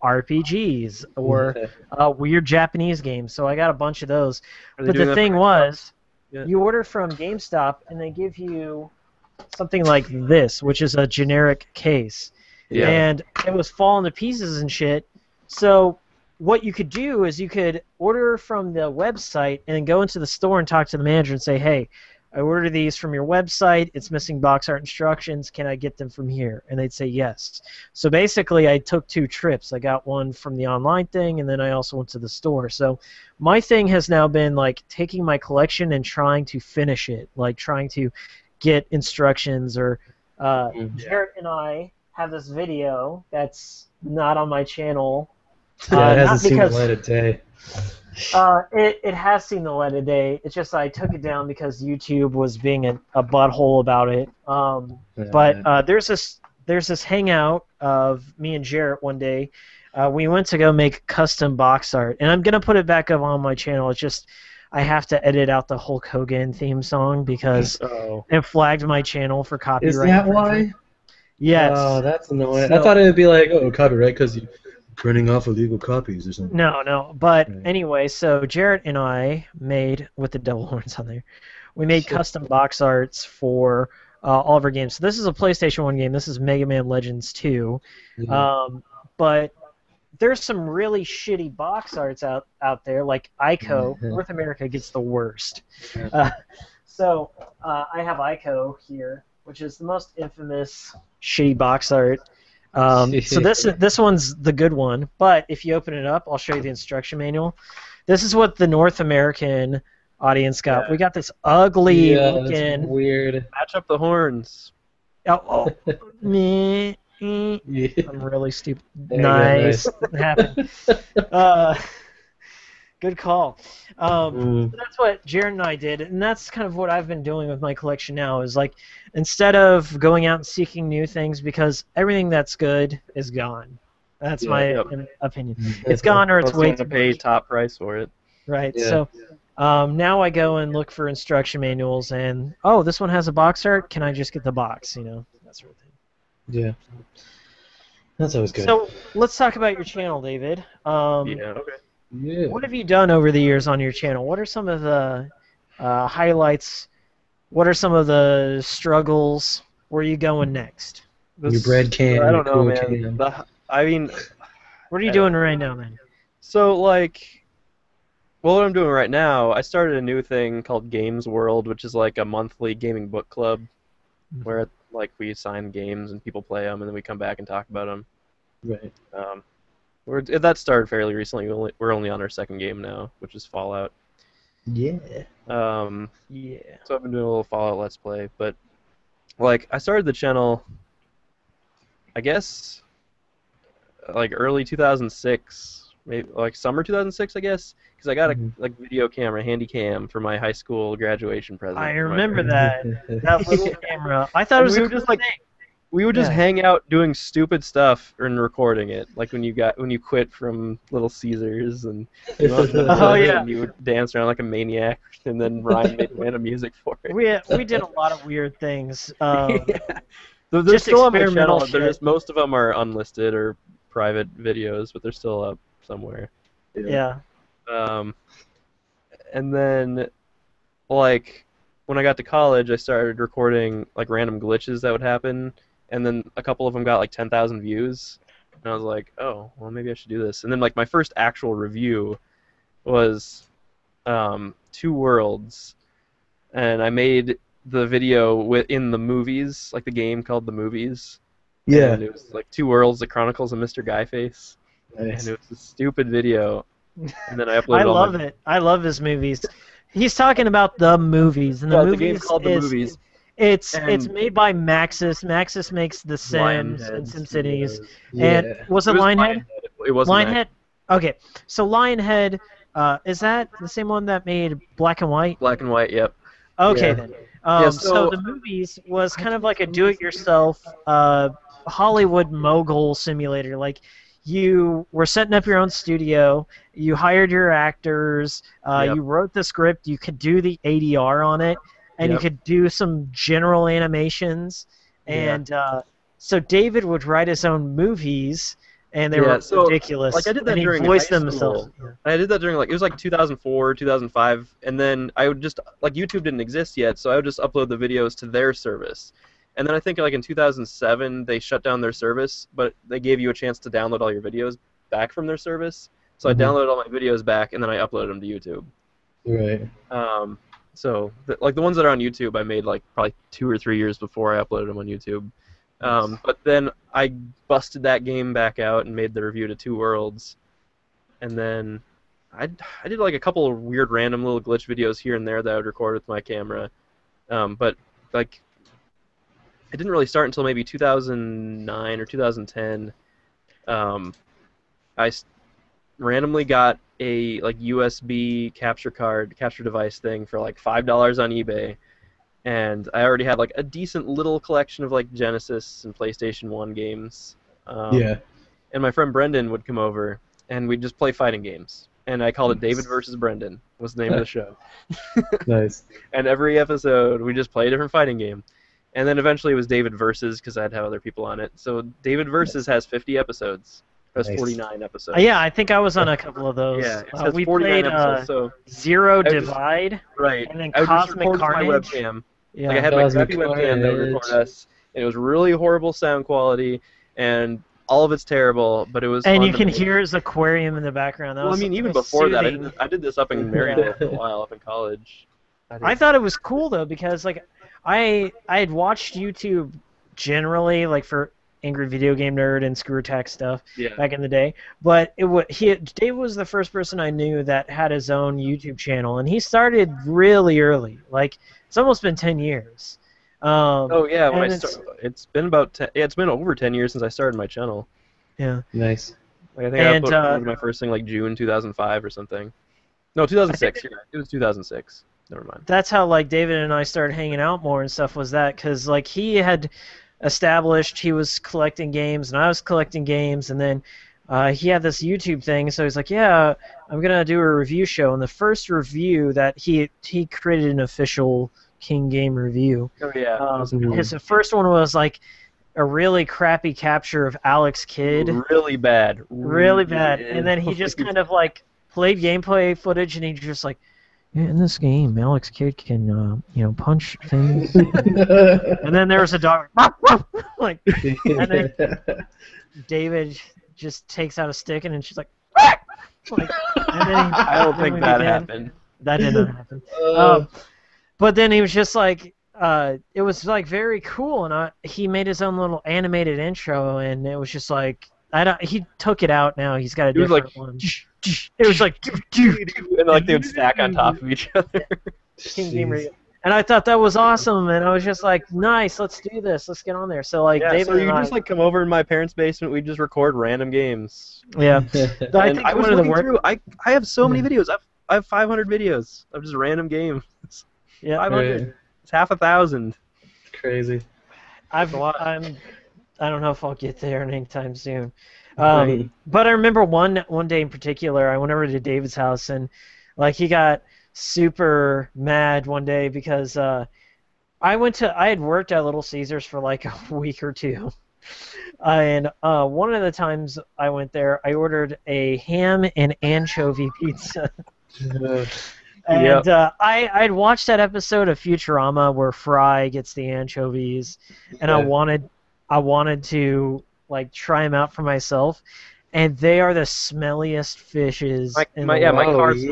RPGs or weird Japanese games. So I got a bunch of those. But the thing was, you order from GameStop and they give you something like this, which is a generic case. Yeah. And it was falling to pieces and shit. So what you could do is you could order from the website and then go into the store and talk to the manager and say, hey, I ordered these from your website. It's missing box art instructions. Can I get them from here? And they'd say yes. So basically, I took 2 trips. I got one from the online thing, and then I also went to the store. So my thing has now been taking my collection and trying to finish it, trying to get instructions. Or Jarrett and I have this video that's not on my channel. Yeah, it hasn't seen the light of day. It has seen the light of day. It's just I took it down because YouTube was being a butthole about it. But there's this hangout of me and Jarrett one day. We went to go make custom box art, and I'm gonna put it back up on my channel. It's just I have to edit out the Hulk Hogan theme song because it flagged my channel for copyright. Is that why? Yes. Oh, that's annoying. I thought it would be like, copyright because you printing off illegal copies or something. No. But anyway, so Jarrett and I made, with the devil horns on there, we made custom box arts for all of our games. So this is a PlayStation 1 game. This is Mega Man Legends 2. But there's some really shitty box arts out there, like Ico. North America gets the worst. So I have Ico here, which is the most infamous shitty box art. So this one's the good one, but if you open it up, I'll show you the instruction manual. This is what the North American audience got. We got this ugly looking. Weird. Match up the horns. Me. I'm really stupid. Nice. It happened. Good call. So that's what Jared and I did, and that's kind of what I've been doing with my collection now. Is instead of going out and seeking new things, because everything that's good is gone. That's my opinion. It's gone or it's way to pay top price for it. Right. Yeah. So now I go and look for instruction manuals, and this one has a box art. Can I just get the box? That sort of thing. Yeah. That's always good. So let's talk about your channel, David. Okay. Yeah. What have you done over the years on your channel? What are some of the highlights? What are some of the struggles? Where are you going next? Your bread can. I don't know, man. What are you doing right now, man? So, what I'm doing right now, I started a new thing called Games World, which is a monthly gaming book club, where we assign games and people play them, and then we come back and talk about them. Right. That started fairly recently. We're only on our 2nd game now, which is Fallout. Yeah. So I've been doing a little Fallout Let's Play, but I started the channel, I guess, early 2006, maybe summer 2006, I guess, because I got a video camera, handy cam, for my high school graduation present. I remember that little camera. I thought it was just thing. We would just hang out doing stupid stuff and recording it, when you quit from Little Caesars and and you would dance around like a maniac, and then Ryan made random music for it. We did a lot of weird things. They're still on my channel. Most of them are unlisted or private videos, but they're still up somewhere. Yeah. And then, when I got to college, I started recording random glitches that would happen. And then a couple of them got 10,000 views, and I was like, oh, well, maybe I should do this. And then my first actual review was 2 Worlds, and I made the video in the movies, the game called The Movies. Yeah. And it was 2 Worlds: The Chronicles of Mr. Guyface. Nice. And it was a stupid video. And then I uploaded. I love it. I love his movies. He's talking about the movies, and the game's called The Movies. It's made by Maxis. Maxis makes The Sims and SimCities. And was it Lionhead? It was Lionhead. Okay, so Lionhead, is that the same one that made Black and White? Black and White, yep. Okay then. Yeah, So so the movies was kind of like a do-it-yourself Hollywood mogul simulator. Like you were setting up your own studio, you hired your actors, yep, you wrote the script, you could do the ADR on it, and you yep, could do some general animations. yeah. And so David would write his own movies, and they Yeah, were so like ridiculous, I did and that he during high voiced them himself. school. I did that during like it was like 2004, 2005, and then I would just like YouTube didn't exist yet, so I would just upload the videos to their service. And then I think like in 2007 they shut down their service, but they gave you a chance to download all your videos back from their service. So I Mhm. downloaded all my videos back and then I uploaded them to YouTube. Right. So like the ones that are on YouTube, I made like probably 2 or 3 years before I uploaded them on YouTube. Nice. But then I busted that game back out and made the review to Two Worlds, and then I did like a couple of weird random little glitch videos here and there that I would record with my camera. But like it didn't really start until maybe 2009 or 2010. I randomly got a like USB capture device thing for like $5 on eBay, and I already had like a decent little collection of like Genesis and PlayStation 1 games. Yeah. And my friend Brendan would come over, and we'd just play fighting games. And I called it David versus Brendan was the name of the show. Nice. And every episode we just play a different fighting game. And then eventually it was David versus because I'd have other people on it. So David versus has 50 episodes. That's Nice. 49 episodes. Yeah, I think I was on a couple of those. Yeah, it says We 49 played episodes. So Zero I just- Divide, right, and then I would just Cosmic record with my Carnage. webcam. Yeah. Like I had my Cosmic crappy webcam that would record Carnage. us, and it was really horrible sound quality, and all of it's terrible. But it was. And fun you to can make. hear his aquarium in the background. That Well, I was, mean, even that was before that, soothing. I did this up in Marydale for a while, up in college. I thought it was cool though because like I had watched YouTube generally like for Angry Video Game Nerd and Screw Attack stuff Yeah. back in the day, but Dave was the first person I knew that had his own YouTube channel, and he started really early. Like it's almost been 10 years. Oh yeah, when and I started, it's been about 10, yeah, it's been over 10 years since I started my channel. Yeah. Nice. Like I think And, I uploaded my first thing like June 2005 or something. No, 2006. You're right. It was 2006. Never mind. That's how like David and I started hanging out more and stuff was that because like he had established he was collecting games and I was collecting games and then he had this YouTube thing so he's like yeah I'm gonna do a review show and the first review that he created an official King Game review. Oh yeah. His first one was like a really crappy capture of Alex Kidd. Really bad. Really bad. And then he just kind of like played gameplay footage and he just like yeah, in this game, Alex Kidd can, punch things. And then there was a dog, like, and then David just takes out a stick and then she's like, like and then I don't think that happened. That did not happen. But then he was just like, it was like very cool, and he made his own little animated intro, and it was just like, he took it out now. He's got a different one. It was like, and like they would stack on top of each other. King Gamer. And I thought that was awesome, and I was just like, nice, let's do this, let's get on there. So like, Yeah, David so you and just like come over in my parents' basement. We just record random games. yeah. I And think I was one of the looking work. through. I have so many videos. I have 500 videos of just random games. Yeah, 500. Right. It's half 1,000. Crazy. I don't know if I'll get there anytime soon. Right. But I remember one day in particular, I went over to David's house and like he got super mad one day because I had worked at Little Caesars for like a week or two. And one of the times I went there, I ordered a ham and anchovy pizza. And I'd watched that episode of Futurama where Fry gets the anchovies, and I wanted to like try them out for myself, and they are the smelliest fishes. My car's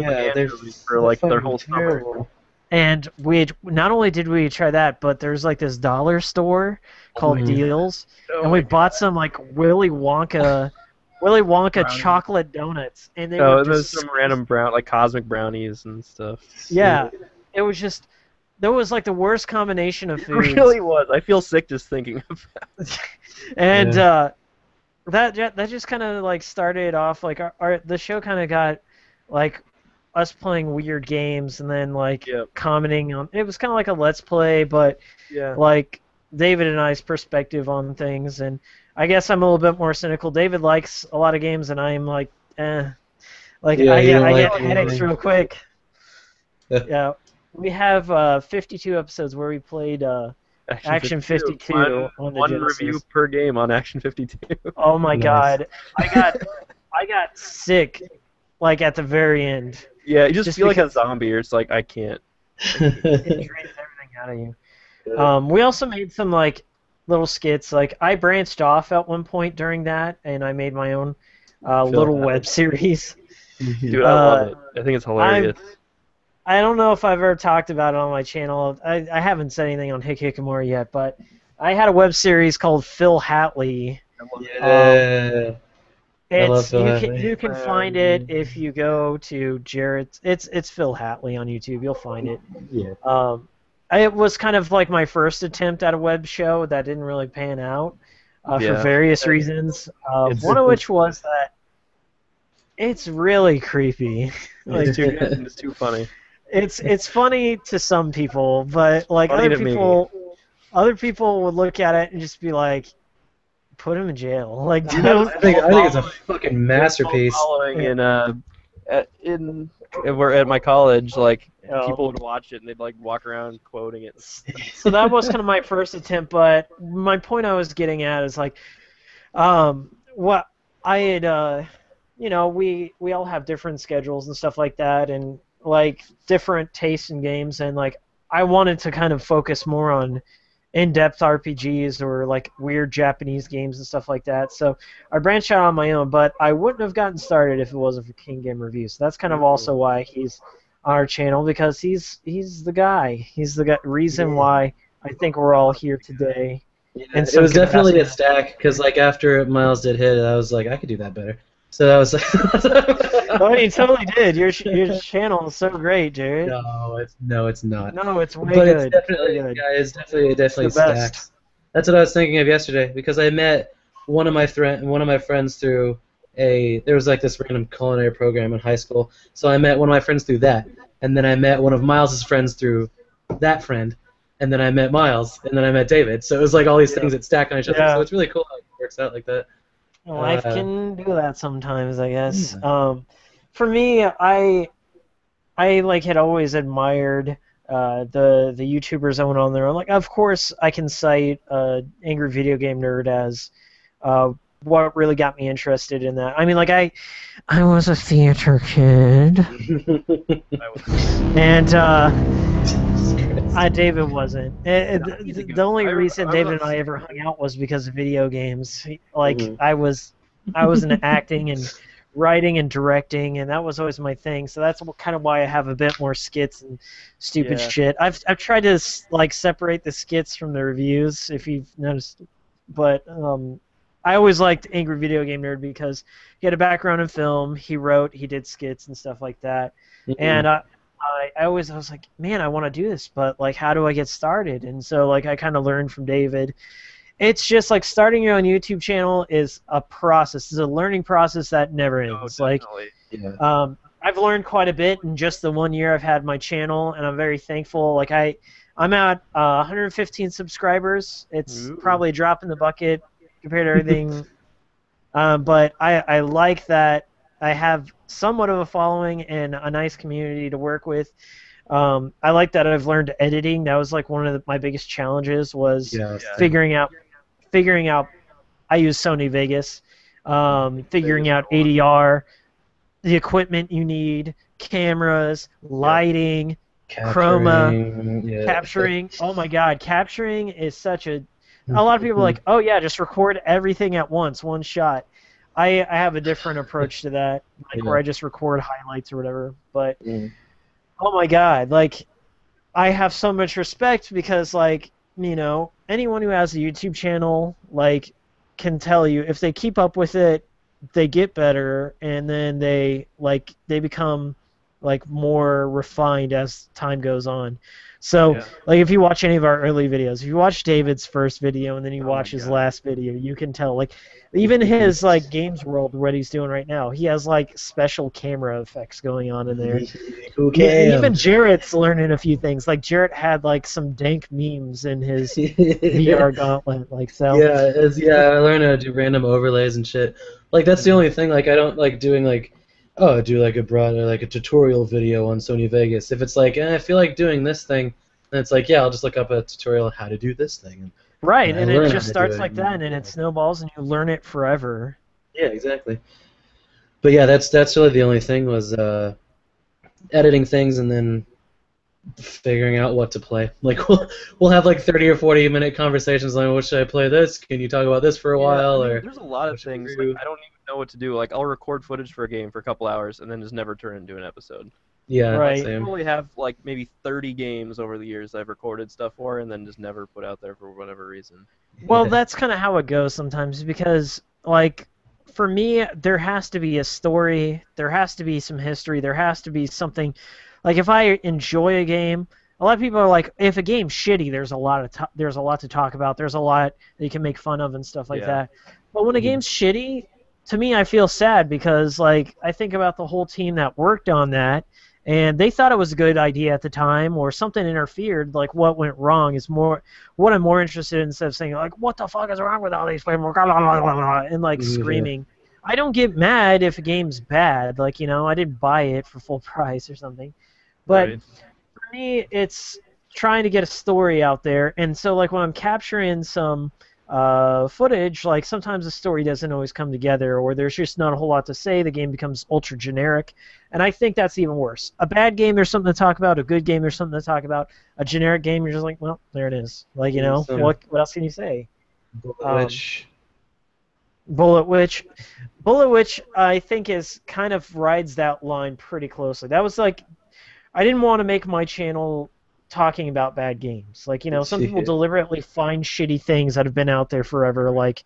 for like their whole summer. And we not only did we try that, but there's like this dollar store called Deals, and we bought some like Willy Wonka chocolate donuts, and they were there's just some random like cosmic brownies and stuff. yeah. It was just that was like the worst combination of It foods. really was. I feel sick just thinking of that. And that just kind of like started off like the show kind of got like us playing weird games and then like Yep. commenting on. It was kind of like a let's play, but Yeah. like David and I's perspective on things. And I guess I'm a little bit more cynical. David likes a lot of games, and I'm like, eh. Like Yeah, you don't I like get headaches anything. real quick. Yeah, we have 52 episodes where we played Action 52 on the One Genesis. review per game on Action 52. Oh my Nice. God, I got sick like at the very end. Yeah, you just Just feel like a because- zombie, or it's like, I can't. It drains everything out of you. We also made some like little skits. Like I branched off at one point during that, and I made my own little that. web series. Dude, I love it. I think it's hilarious. I don't know if I've ever talked about it on my channel. I haven't said anything on Hikikomori yet, but I had a web series called Phil Hatley. Yeah. I love Phil Hatley. You can find it if you go to Jarrett's. It's Phil Hatley on YouTube. You'll find it. Yeah. It was kind of like my first attempt at a web show that didn't really pan out for Yeah. various reasons. One of which was that it's really creepy. Like, It's too good and it's too funny. it's funny to some people, but like Funny to me. other people would look at it and just be like, put him in jail. Like, I think it's a fucking masterpiece. Following we're at my college, like Oh. people would watch it and they'd like walk around quoting it. So that was kind of my first attempt, but my point I was getting at is like, what I had, we all have different schedules and stuff like that, and like different tastes in games, and like I wanted to kind of focus more on in-depth RPGs or like weird Japanese games and stuff like that. So I branched out on my own, but I wouldn't have gotten started if it wasn't for King Game Reviews. So that's kind of also why he's on our channel, because he's the guy. He's the reason why I think we're all here today. Yeah, in it some was definitely a capacity. stack, because like after Miles did hit, I was like, I could do that better. So that was Oh, you totally did. Your channel is so great, Jared. No, it's not. No, it's way But good. it's definitely, Way good. yeah, it's definitely the best. stacks. That's what I was thinking of yesterday, because I met one of my friends through there was like this random culinary program in high school. So I met one of my friends through that, and then I met one of Miles's friends through that friend, and then I met Miles, and then I met David. So it was like all these things that stack on each other. Yeah. So it's really cool how it works out like that. Life can do that sometimes, I guess. For me, I like had always admired the YouTubers that went on there. Like, of course, I can cite Angry Video Game Nerd as what really got me interested in that. I mean, like I was a theater kid, and David wasn't. The only reason David and I ever hung out was because of video games. Like I was in acting and writing and directing, and that was always my thing. So that's kind of why I have a bit more skits and stupid shit. I've tried to like separate the skits from the reviews, if you've noticed, but I always liked Angry Video Game Nerd because he had a background in film. He wrote, he did skits and stuff like that, and I was like, man, I want to do this, but like, how do I get started? And so like, I kind of learned from David. It's just like starting your own YouTube channel is a process. It's a learning process that never ends. I've learned quite a bit in just the 1 year I've had my channel, and I'm very thankful. Like I'm at 115 subscribers. It's probably a drop in the bucket compared to everything, but I like that I have somewhat of a following and a nice community to work with. I like that I've learned editing. That was like one of my biggest challenges was figuring out. I use Sony Vegas, figuring out ADR, the equipment you need, cameras, lighting, chroma, capturing. Oh my God, capturing is such a lot of people are like, oh yeah, just record everything at once, one shot. I have a different approach to that, like where I just record highlights or whatever. But oh my God, like I have so much respect because like, anyone who has a YouTube channel like can tell you if they keep up with it, they get better, and then they become like more refined as time goes on. So, Yeah. like, if you watch any of our early videos, if you watch David's first video and then you Oh my watch his God. last video, you can tell, like, even his, like, Games World, what he's doing right now, he has, like, special camera effects going on in there. Who Even can? Jarrett's learning a few things. Like, Jarrett had, like, some dank memes in his VR gauntlet, like, so. Yeah, I learned how to do random overlays and shit. Like that's the only thing. Like I don't like doing like, oh, do like a broad or like a tutorial video on Sony Vegas. If it's like, I feel like doing this thing, then it's like, yeah, I'll just look up a tutorial on how to do this thing. Right, I and learn it how just to do starts it. like that, and it snowballs, and you learn it forever. Yeah, exactly. But yeah, that's really the only thing was editing things and then figuring out what to play. Like we'll have like 30 or 40-minute conversations like, what should I play this? Can you talk about this for a while? I mean, Or there's a lot of what should we things. do? Like, I don't even know what to do. Like, I'll record footage for a game for a couple hours and then just never turn it into an episode. Yeah, Right. I same. probably have like maybe 30 games over the years I've recorded stuff for and then just never put out there for whatever reason. Well, that's kind of how it goes sometimes because, like, for me, there has to be a story, there has to be some history, there has to be something. Like, if I enjoy a game, a lot of people are like, if a game's shitty, there's a lot to talk about, there's a lot that you can make fun of and stuff like Yeah. that. But when a game's shitty, to me, I feel sad because, like, I think about the whole team that worked on that, and they thought it was a good idea at the time, or something interfered. Like, what went wrong is more what I'm more interested in, instead of saying like, "What the fuck is wrong with all these people?" and like Yeah. screaming. I don't get mad if a game's bad. Like, you know, I didn't buy it for full price or something. But Right. for me, it's trying to get a story out there. And so, like, when I'm capturing some footage, like, sometimes the story doesn't always come together, or there's just not a whole lot to say. The game becomes ultra generic, and I think that's even worse. A bad game, there's something to talk about. A good game, there's something to talk about. A generic game, you're just like, well, there it is. Like, you know, what else can you say? Which Bullet Witch, I think is kind of rides that line pretty closely. That was like, I didn't want to make my channel talking about bad games. Like, you know, some people deliberately find shitty things that have been out there forever. Like,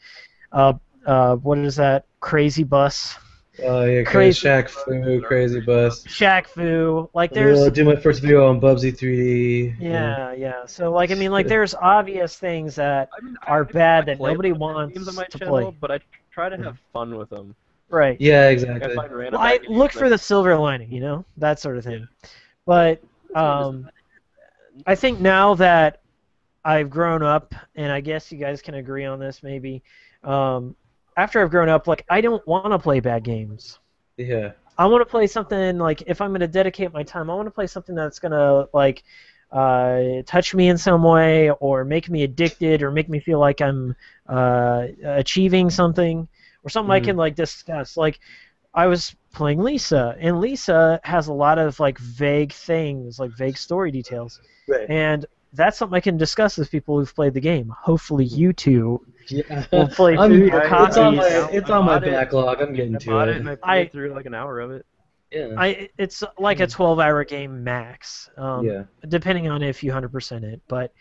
what is that? Crazy Bus. Oh yeah, Crazy- Shaq Fu, Crazy Bus. Shaq Fu. Like, there's. I'll do my first video on Bubsy 3D. Yeah. So, like, I mean, like, there's obvious things that I mean, are I bad that play nobody games on wants my to channel, play. but I try to have fun with them. Right. Yeah, I exactly. find random Well, I bad games look that- for the silver lining, you know, that sort of thing. But I think now that I've grown up, and I guess you guys can agree on this, maybe. After I've grown up, like, I don't want to play bad games. Yeah. I want to play something, like, if I'm going to dedicate my time, I want to play something that's going to, like, touch me in some way, or make me addicted, or make me feel like I'm achieving something, or something I can, like, discuss. Like, I was playing Lisa, and Lisa has a lot of, like, vague things, like vague story details. Right. And that's something I can discuss with people who've played the game. Hopefully you two Yeah. will play through your It's on copies. my backlog. I'm getting I to bought it. it and I played through like an hour of it. Yeah. It's like a 12-hour game max, Yeah. depending on if you 100% it. But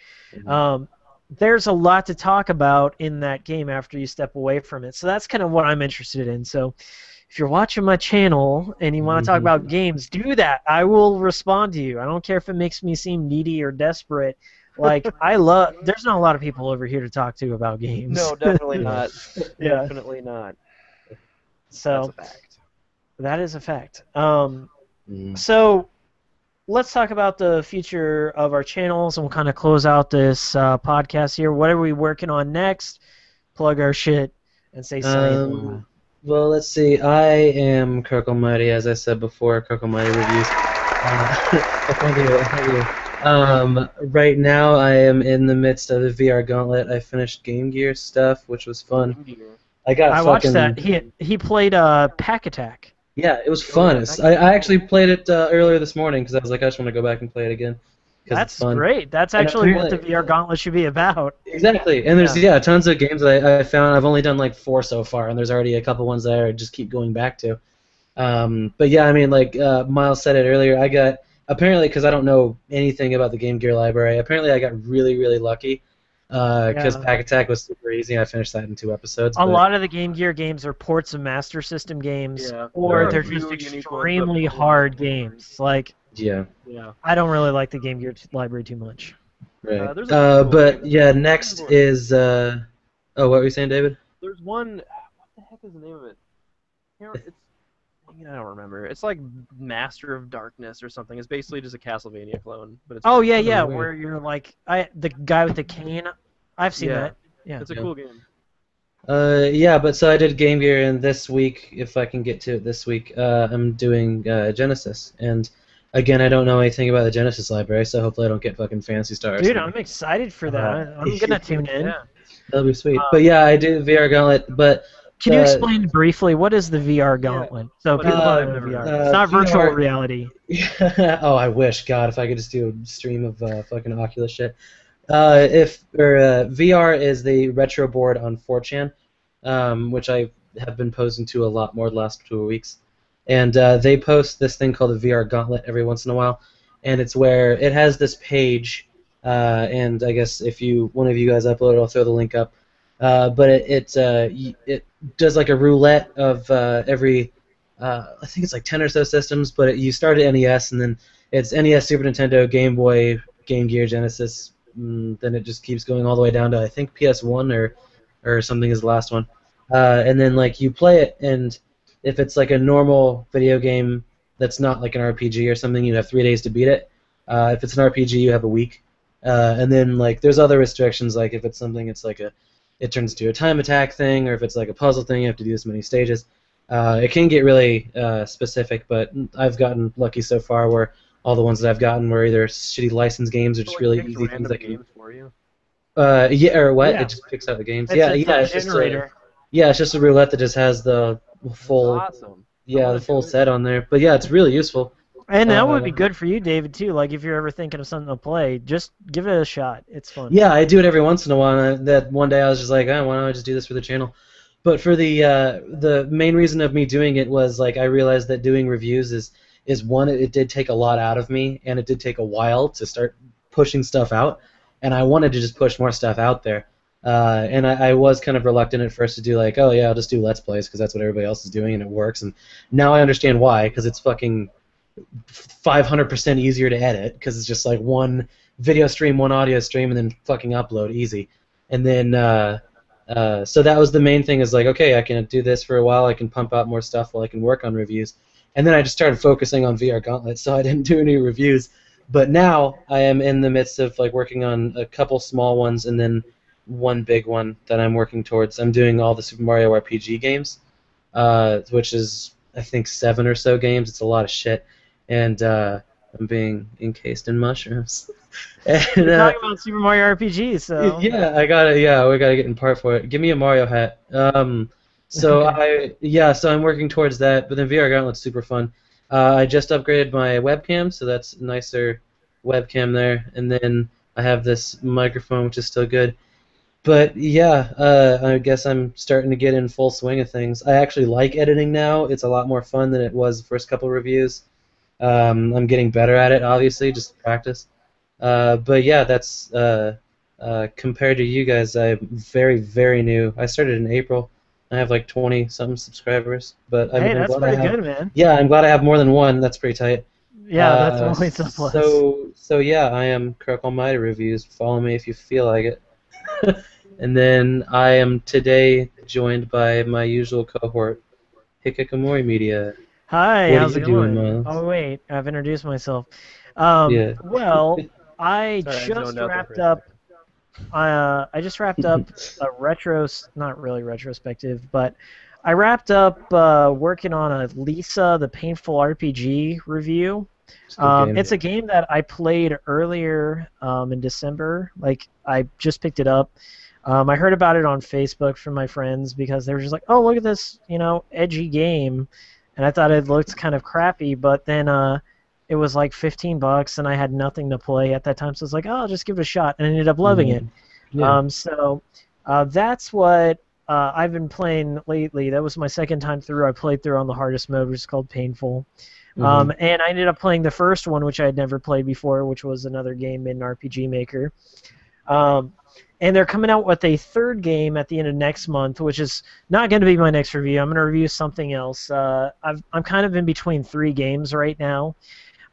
there's a lot to talk about in that game after you step away from it. So that's kind of what I'm interested in. So if you're watching my channel and you want to talk about games, do that. I will respond to you. I don't care if it makes me seem needy or desperate. Like, there's not a lot of people over here to talk to about games. No, definitely not. Yeah. Definitely not. So That's a fact. that is a fact. So let's talk about the future of our channels, and we'll kind of close out this podcast here. What are we working on next? Plug our shit and say sayonara. Well, let's see. I am Kirk Almighty, as I said before. Kirk Almighty reviews. Thank you. Right now, I am in the midst of the VR Gauntlet. I finished Game Gear stuff, which was fun. I watched that. He played Pack Attack. Yeah, it was fun. I actually played it earlier this morning because I was like, I just want to go back and play it again. That's great. That's actually what the VR Gauntlet should be about. Exactly. And there's tons of games that I found. I've only done like 4 so far, and there's already a couple ones that I just keep going back to. But yeah, I mean, like Miles said it earlier, I got, apparently, because I don't know anything about the Game Gear library, apparently I got really, really lucky. Because Pack Attack was super easy, I finished that in 2 episodes. A lot of the Game Gear games are ports of Master System games, or they're just extremely hard games. Like, Yeah. Yeah. I don't really like the Game Gear library too much. Right. There's a few cool But games. yeah, next is oh, what were you saying, David? There's one. What the heck is the name of it? It's. I don't remember. It's like Master of Darkness or something. It's basically just a Castlevania clone, but it's. Oh yeah, Oh, yeah, weird. where you're like the guy with the cane. I've seen that. Yeah. It's a cool game. Yeah, but so I did Game Gear, and this week, if I can get to it this week, I'm doing Genesis. And again, I don't know anything about the Genesis library, so hopefully I don't get fucking Fancy Star. Dude, I'm excited for that. I'm gonna tune in. Yeah. That'll be sweet. But yeah, I do VR Gauntlet, but Can you explain briefly what is the VR Gauntlet? So people don't know VR. It's not virtual VR reality. Oh, I wish, God, if I could just do a stream of fucking Oculus shit. VR is the retro board on 4chan, which I have been posting to a lot more the last 2 weeks, and they post this thing called a VR Gauntlet every once in a while, and it's where it has this page, and I guess if one of you guys upload it, I'll throw the link up. But it does like a roulette of every I think it's like 10 or so systems, but you start at NES, and then it's NES, Super Nintendo, Game Boy, Game Gear, Genesis. Then it just keeps going all the way down to I think PS1 or something is the last one. And then like you play it, and if it's like a normal video game that's not like an RPG or something, you have 3 days to beat it. If it's an RPG, you have a week. And then like there's other restrictions, like if it's something, it's like it turns into a time attack thing, or if it's like a puzzle thing, you have to do this many stages. It can get really specific, but I've gotten lucky so far where all the ones that I've gotten were either shitty licensed games or just really easy things that can. For you. Yeah, or what? Yeah. It just picks out the games. It's Yeah, a yeah. It's just generator. it's just a roulette that just has the full, That's awesome. the full set on there. But yeah, it's really useful. And that would be good for you, David, too. Like, if you're ever thinking of something to play, just give it a shot. It's fun. Yeah, I do it every once in a while. That one day I was just like, oh, why don't I just do this for the channel? But for the main reason of me doing it was like I realized that doing reviews is one, it did take a lot out of me, and it did take a while to start pushing stuff out, and I wanted to just push more stuff out there. And I was kind of reluctant at first to do like, oh yeah, I'll just do Let's Plays because that's what everybody else is doing and it works. And now I understand why, because it's fucking 500% easier to edit, because it's just like one video stream, one audio stream, and then fucking upload easy. And then so that was the main thing, is like, okay, I can do this for a while, I can pump out more stuff while I can work on reviews. And then I just started focusing on VR Gauntlet, so I didn't do any reviews. But now I am in the midst of like working on a couple small ones and then one big one that I'm working towards. I'm doing all the Super Mario RPG games, which is I think 7 or so games. It's a lot of shit, and I'm being encased in mushrooms. And, We're talking about Super Mario RPG, so yeah, we gotta get in part for it. Give me a Mario hat. So so I'm working towards that. But then VR Gauntlet's super fun. I just upgraded my webcam, so that's a nicer webcam there. And then I have this microphone, which is still good. But yeah, I guess I'm starting to get in full swing of things. I actually like editing now. It's a lot more fun than it was the first couple of reviews. I'm getting better at it, obviously, just practice. But yeah, that's compared to you guys, I'm very, very new. I started in April. I have like 20-something subscribers. But hey, I'm that's glad pretty I have, good, man. yeah, I'm glad I have more than one. That's pretty tight. Yeah, that's always a plus. So yeah, I am Croak Almighty Reviews. Follow me if you feel like it. And then I am today joined by my usual cohort, Hikikomori Media. Hi, What are how's you it doing, going? Miles? Oh wait, I've introduced myself. Yeah. Well, I Sorry, I just zoned out there wrapped for a up. I just wrapped up a not really retrospective, but I wrapped up working on a Lisa the Painful RPG review. It's a game that I played earlier in December. Like, I just picked it up. I heard about it on Facebook from my friends because they were just like, "Oh, look at this, edgy game," and I thought it looked kind of crappy. But then it was like $15, and I had nothing to play at that time, so I was like, "Oh, I'll just give it a shot," and I ended up loving it. Yeah. So that's what I've been playing lately. That was my second time through. I played through on the hardest mode, which is called Painful. And I ended up playing the first one, which I had never played before, which was another game in RPG Maker. And they're coming out with a third game at the end of next month, which is not going to be my next review. I'm going to review something else. I'm kind of in between 3 games right now.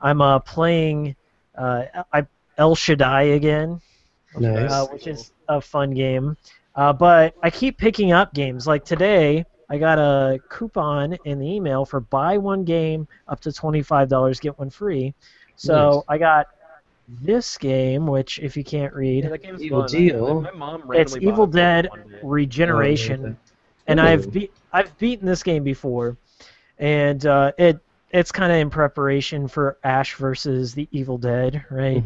I'm playing El Shaddai again, Nice. which is a fun game. But I keep picking up games. Like today, I got a coupon in the email for buy one game up to $25, get one free. So Nice. I got this game, which if you can't Yeah, read, that game's Evil fun. Deal. My mom it's randomly Evil bought it for me Dead one day. Regeneration, and Ooh. I've beaten this game before, and it's kind of in preparation for Ash versus the Evil Dead, right?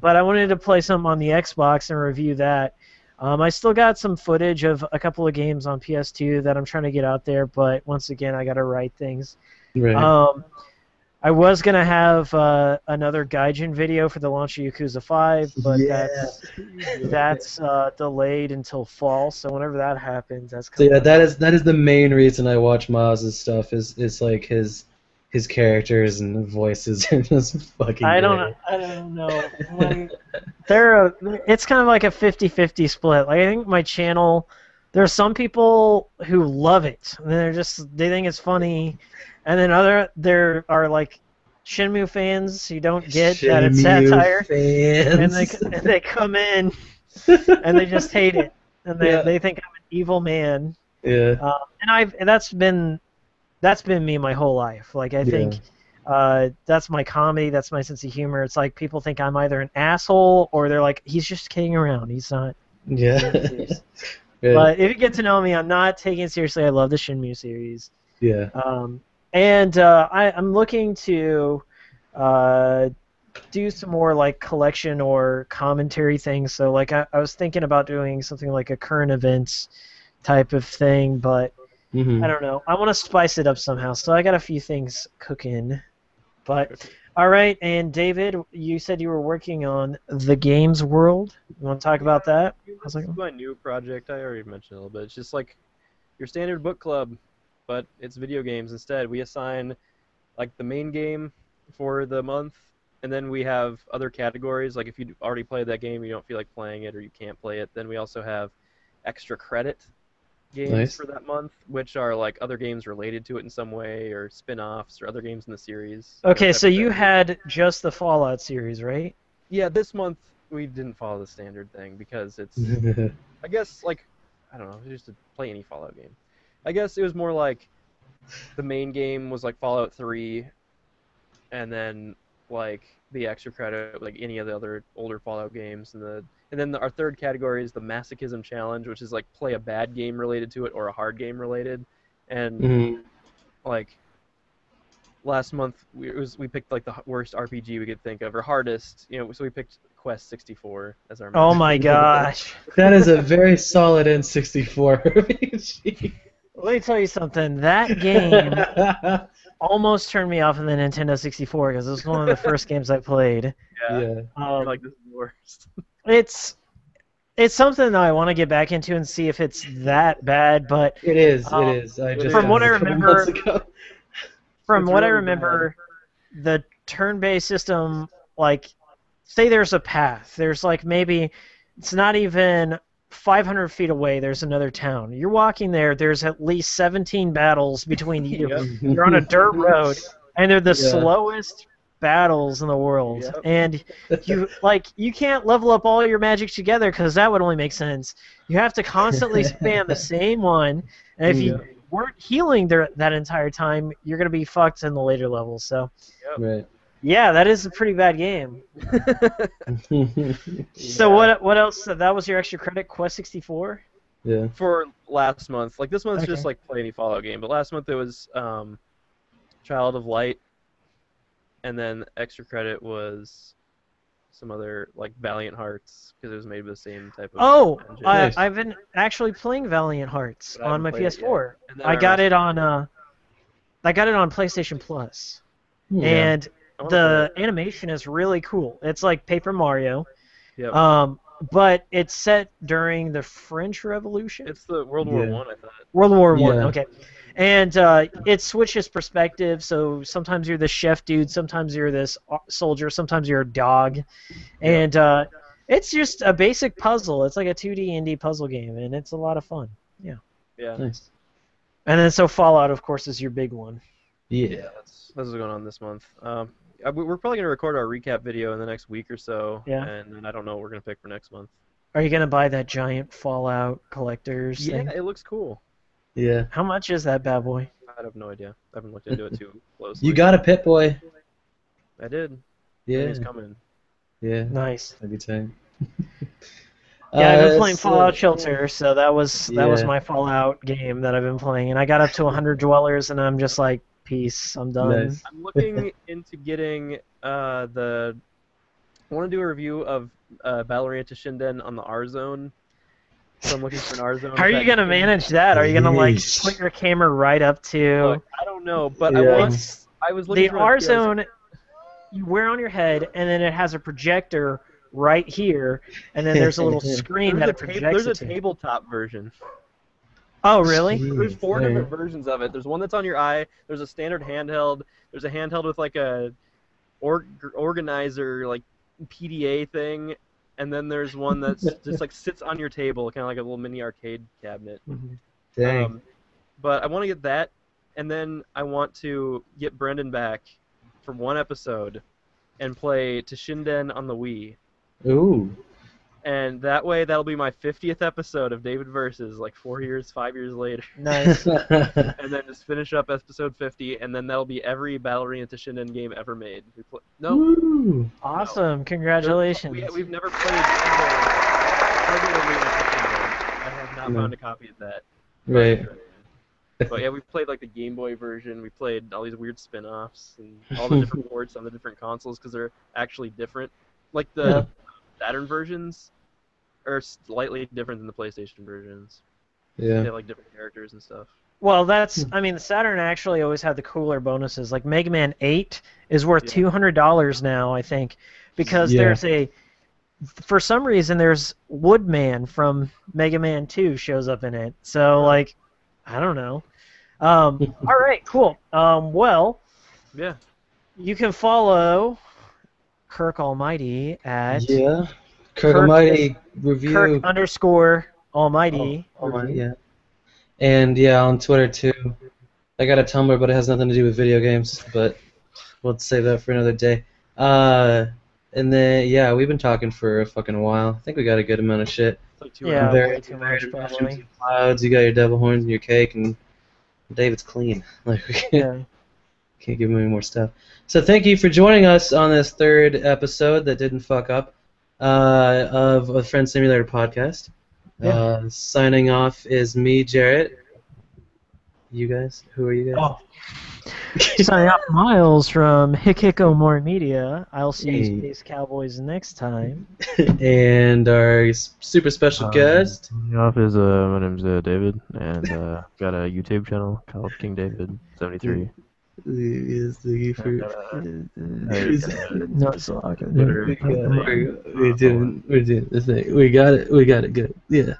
But I wanted to play something on the Xbox and review that. I still got some footage of a couple of games on PS2 that I'm trying to get out there, but once again, I got to write things. Right. I was gonna have another Gaijin video for the launch of Yakuza 5, but Yeah. that's delayed until fall. So whenever that happens, that's So coming yeah, up. that is the main reason I watch Miles' stuff is like his characters and voices are just fucking I great. don't know. Like, it's kind of like a 50-50 split. Like I think my channel, there are some people who love it, and they think it's funny, and then there are like Shenmue fans who don't get that it's satire, and fans. they come in and they just hate it, and Yeah. they think I'm an evil man. Yeah. And that's been me my whole life. Like I think that's my comedy, that's my sense of humor. It's like people think I'm either an asshole or they're like he's just kidding around. He's not. Yeah. Yeah. But if you get to know me, I'm not taking it seriously. I love the Shenmue series. Yeah. And I'm looking to do some more like collection or commentary things. So like I was thinking about doing something like a current events type of thing, but I don't know. I want to spice it up somehow. So I got a few things cooking. But all right, and David, you said you were working on the games world. You want to talk about that? This is my new project. I already mentioned it a little bit. It's just like your standard book club, but it's video games instead. We assign like the main game for the month, and then we have other categories. Like if you already played that game, you don't feel like playing it, or you can't play it. Then we also have extra credit games for that month, which are like other games related to it in some way, or spin-offs, or other games in the series. Okay, so you had just the Fallout series, right? Yeah, this month we didn't follow the standard thing because it's, I guess, like, I don't know, just to play any Fallout game. I guess it was more like the main game was like Fallout 3, and then like the extra credit, like any of the other older Fallout games, and then our third category is the Masochism Challenge, which is like play a bad game related to it or a hard game related, and like last month we picked like the worst RPG we could think of or hardest, so we picked Quest 64 as our. Oh my gosh! That is a very solid N64 RPG. Let me tell you something. That game almost turned me off of the Nintendo 64 because it was one of the first games I played. Yeah. Like this is the worst. It's something that I want to get back into and see if it's that bad, but it is. It is. I just from what I remember, bad. the turn-based system, like, say there's a path. There's like maybe it's not even 500 feet away. There's another town. You're walking there. There's at least 17 battles between you. You're on a dirt road, and they're the slowest battles in the world. And you can't level up all your magic together because that would only make sense. You have to constantly spam the same one, and if you weren't healing that entire time, you're gonna be fucked in the later levels. So, yeah, that is a pretty bad game. So what else? That was your extra credit, Quest 64? Yeah. For last month, like this month's just like play any Fallout game, but last month it was Child of Light. And then extra credit was some other, like, Valiant Hearts, because it was made with the same type of engine. I've been actually playing Valiant Hearts on my PS4. I got it on PlayStation Plus. And the animation is really cool. It's like Paper Mario. But it's set during the French Revolution. It's the World War I, I thought. World War I, okay. And it switches perspective, so sometimes you're the chef dude, sometimes you're this soldier, sometimes you're a dog. And it's just a basic puzzle. It's like a 2D indie puzzle game, and it's a lot of fun. Yeah. Nice. And then so Fallout, of course, is your big one. Yeah. That's what's going on this month. we're probably gonna record our recap video in the next week or so. Yeah. And then I don't know what we're gonna pick for next month. Are you gonna buy that giant Fallout collector's thing? Yeah, it looks cool. Yeah. How much is that bad boy? I have no idea. I haven't looked into it too closely. You got a Pip-Boy. I did. Yeah. He's coming. Yeah. Nice. That'd be tight. Yeah, I've been playing so- Fallout Shelter, so that was Yeah. my Fallout game that I've been playing, and I got up to 100 dwellers, and I'm just like, peace, I'm done. Nice. I'm looking into getting the. I want to do a review of Ballerina to Shinden on the R zone. So I'm looking for an R zone. How are you gonna manage that? Are you gonna like Yeesh. put your camera right up to Look, I don't know, but Yeah. I was looking the for R a zone? You wear on your head, and then it has a projector right here, and then there's a little screen that it projects There's a it to. tabletop version. Oh, really? There's 4 Right. different versions of it. There's one that's on your eye. There's a standard handheld. There's a handheld with like a organizer like PDA thing, and then there's one that's just like sits on your table, kind of like a little mini arcade cabinet. Dang. But I want to get that, and then I want to get Brendan back for one episode and play Toshinden on the Wii. Ooh. And that way, that'll be my 50th episode of David Versus, like 4 years, 5 years later. Nice. And then just finish up episode 50, and then that'll be every Ballerina to Shinden game ever made. No, Ooh. Awesome. Congratulations. we've never played regularly to Shinden. I have not No. found a copy of that. Right. But yeah, we've played like the Game Boy version. We played all these weird spin-offs and all the different ports on the different consoles because they're actually different. Like the Saturn versions are slightly different than the PlayStation versions. They Yeah. have like different characters and stuff. Well, I mean, the Saturn actually always had the cooler bonuses. Like Mega Man 8 is worth $200 now, I think, because Yeah. for some reason, there's Woodman from Mega Man 2 shows up in it. So, like, I don't know. All right, cool. Well, Yeah. you can follow Kirk Almighty at Yeah. Kirk Kirk Almighty review. Kirk_Almighty. Almighty, yeah. And yeah, on Twitter too. I got a Tumblr, but it has nothing to do with video games. But we'll save that for another day. And then yeah, we've been talking for a fucking while. I think we got a good amount of shit. It's like 2 Yeah, hours. way too much, probably. Clouds, you got your devil horns and your cake, and David's clean. Like we Yeah. can't give him any more stuff. So thank you for joining us on this third episode that didn't fuck up of a Friend Simulator podcast. Yeah. Signing off is me, Jarrett. You guys? Who are you guys? Oh. Signing off, Miles from Hikikomori Media. I'll see you Hey. Space Cowboys next time. And our super special guest. Signing off is my name's David, and got a YouTube channel called King David 73. Is the for No, it's all good. we're doing the thing. We got it good. Yeah.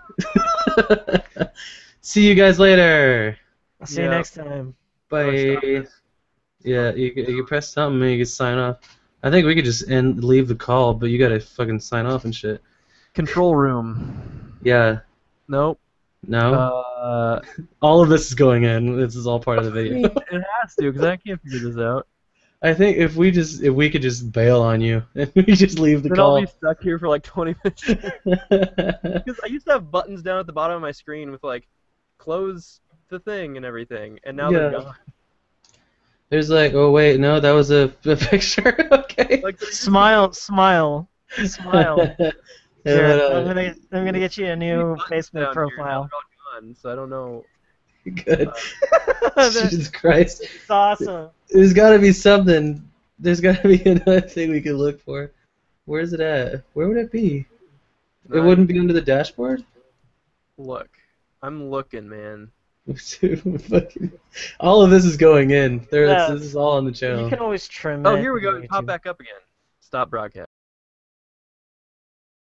See you guys later. I'll see you Yeah. next time. Bye. Yeah, you press something and you can sign off. I think we could just leave the call, but you gotta fucking sign off and shit. Control room. Yeah. Nope. No. All of this is going in. This is all part of the I video. mean, it has to, because I can't figure this out. I think if we could just bail on you and we just leave the Then I'll call. be stuck here for like 20 minutes. Because I used to have buttons down at the bottom of my screen with like, close the thing and everything, and now they're Yeah. gone. There's like, oh wait, no, that was a picture. Okay. Like, Smile. Yeah, Jared, but, I'm gonna get you a new Facebook profile. Gone, so I don't know. good. Jesus Christ. It's awesome. There's gotta be something. There's gotta be another thing we can look for. Where's it at? Where would it be? It wouldn't be under the dashboard? Look, I'm looking, man. Fucking- all of this is going in. Yeah. This is all on the You channel. can always trim it. Oh, here we go. on Pop YouTube. back up again. Stop broadcast.